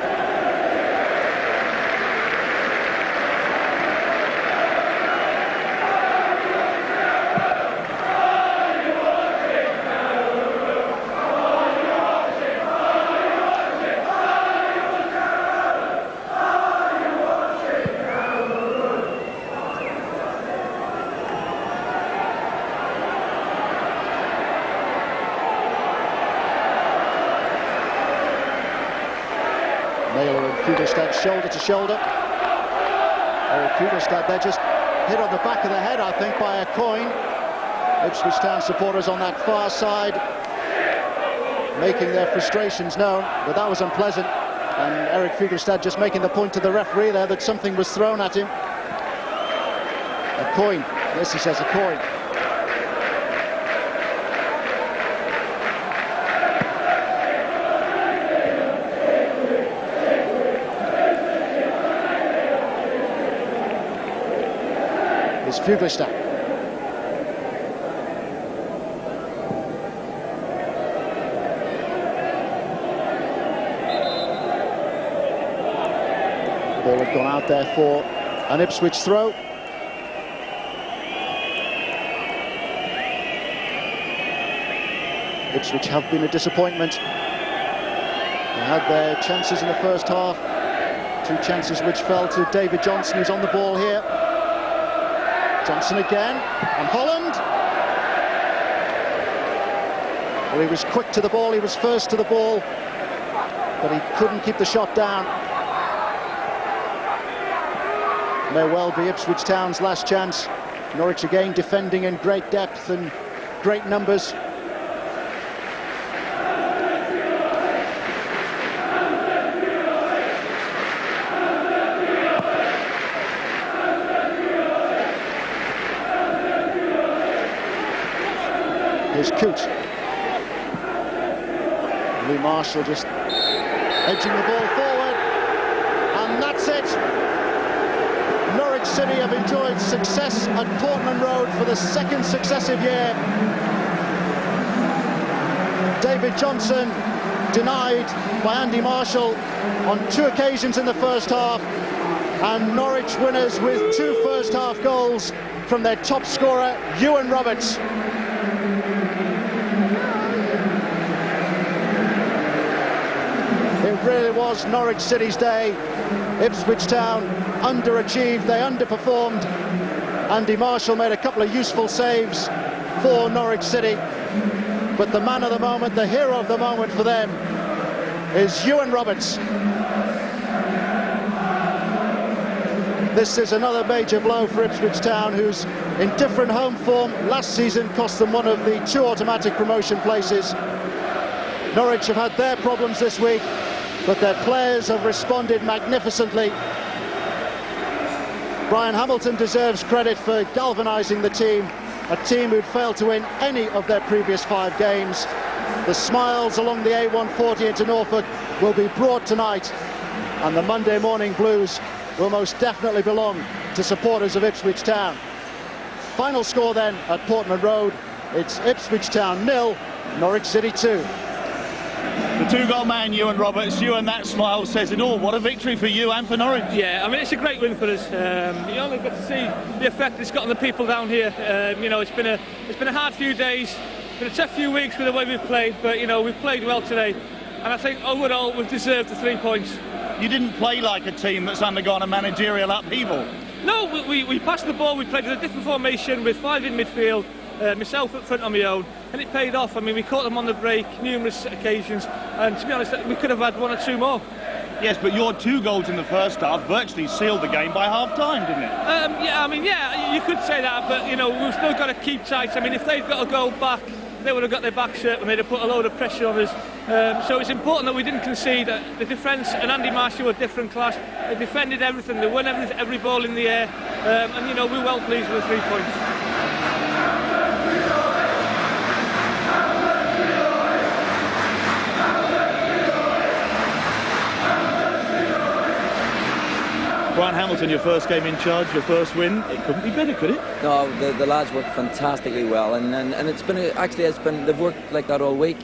[SPEAKER 2] Naylor and Kugelstad shoulder to shoulder. Kugelstad, they're just hit on the back of the head, I think, by a coin. Ipswich Town supporters on that far side making their frustrations known, but that was unpleasant. And Eric Kugelstad just making the point to the referee there that something was thrown at him. A coin. Yes, he says a coin. Fuglestad. Ball had gone out there for an Ipswich throw. Ipswich have been a disappointment. They had their chances in the first half. 2 chances which fell to David Johnson, who's on the ball here. Johnson again, and Holland. Well, he was quick to the ball, he was first to the ball, but he couldn't keep the shot down. May well be Ipswich Town's last chance. Norwich again defending in great depth and great numbers. Here's Coote. Lee Marshall just edging the ball forward, and that's it. Norwich City have enjoyed success at Portman Road for the 2nd successive year. David Johnson denied by Andy Marshall on 2 occasions in the first half, and Norwich winners with 2 first half goals from their top scorer, Ewan Roberts. It really was Norwich City's day. Ipswich Town underachieved, they underperformed. Andy Marshall made a couple of useful saves for Norwich City, but the man of the moment, the hero of the moment for them is Ewan Roberts. This is another major blow for Ipswich Town, who's in different home form. Last season cost them one of the 2 automatic promotion places. Norwich have had their problems this week, but their players have responded magnificently. Brian Hamilton deserves credit for galvanising the team, a team who'd failed to win any of their previous 5 games. The smiles along the A140 into Norfolk will be brought tonight, and the Monday morning blues will most definitely belong to supporters of Ipswich Town. Final score then at Portman Road, it's Ipswich Town 0, Norwich City 2.
[SPEAKER 4] The 2-goal man, Ewan Roberts. Ewan, that smile says it all. What a victory for you and for Norwich.
[SPEAKER 7] Yeah, I mean, it's a great win for us. You only get to see the effect it's got on the people down here. You know, it's been a hard few days, it's been a tough few weeks with the way we've played, but you know, we've played well today, and I think overall we've deserved the 3 points.
[SPEAKER 4] You didn't play like a team that's undergone a managerial upheaval.
[SPEAKER 7] No, we passed the ball. We played with a different formation with 5 in midfield. Myself up front on my own, and it paid off. I mean, we caught them on the break numerous occasions, and to be honest, we could have had 1 or 2 more.
[SPEAKER 4] Yes, but your 2 goals in the first half virtually sealed the game by half-time, didn't it?
[SPEAKER 7] Yeah, I mean, yeah, you could say that, but you know, we've still got to keep tight. I mean, if they'd got to go back, they would have got their backs up and they'd have put a load of pressure on us. So it's important that we didn't concede. The defence and Andy Marshall were different class. They defended everything. They won every ball in the air, and you know, we're well pleased with the 3 points.
[SPEAKER 4] Brian Hamilton, your first game in charge, your first win. It couldn't be better, could it?
[SPEAKER 8] No, the lads worked fantastically well, and it's been they've worked like that all week,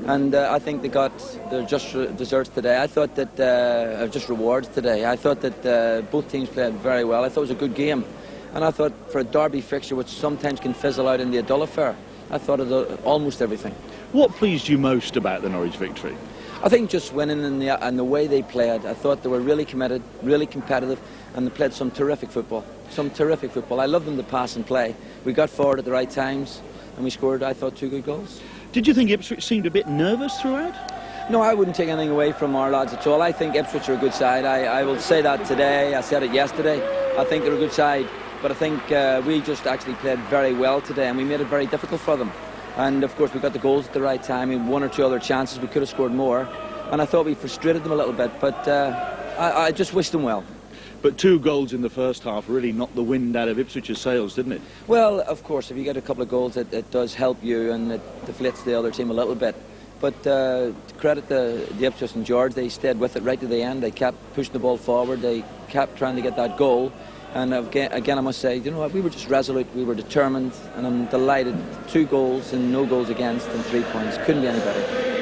[SPEAKER 8] and I think they got their just desserts today. I thought that just rewards today. I thought that both teams played very well. I thought it was a good game, and I thought for a derby fixture, which sometimes can fizzle out in the dull affair, I thought of almost everything.
[SPEAKER 4] What pleased you most about the Norwich victory?
[SPEAKER 8] I think just winning and the way they played. I thought they were really committed, really competitive, and they played some terrific football. I love them to pass and play. We got forward at the right times, and we scored, I thought, 2 good goals.
[SPEAKER 4] Did you think Ipswich seemed a bit nervous throughout?
[SPEAKER 8] No, I wouldn't take anything away from our lads at all. I think Ipswich are a good side. I will say that today. I said it yesterday. I think they're a good side, but I think we just actually played very well today, and we made it very difficult for them. And of course we got the goals at the right time, and 1 or 2 other chances we could have scored more, and I thought we frustrated them a little bit, but I just wished them well.
[SPEAKER 4] But 2 goals in the first half really knocked the wind out of Ipswich's sails, didn't it?
[SPEAKER 8] Well, of course, if you get a couple of goals, it does help you, and it deflates the other team a little bit. But to credit the Ipswich and George, they stayed with it right to the end. They kept pushing the ball forward. They kept trying to get that goal. And again, I must say, you know what, we were just resolute, we were determined, and I'm delighted. 2 goals and no goals against and 3 points. Couldn't be any better.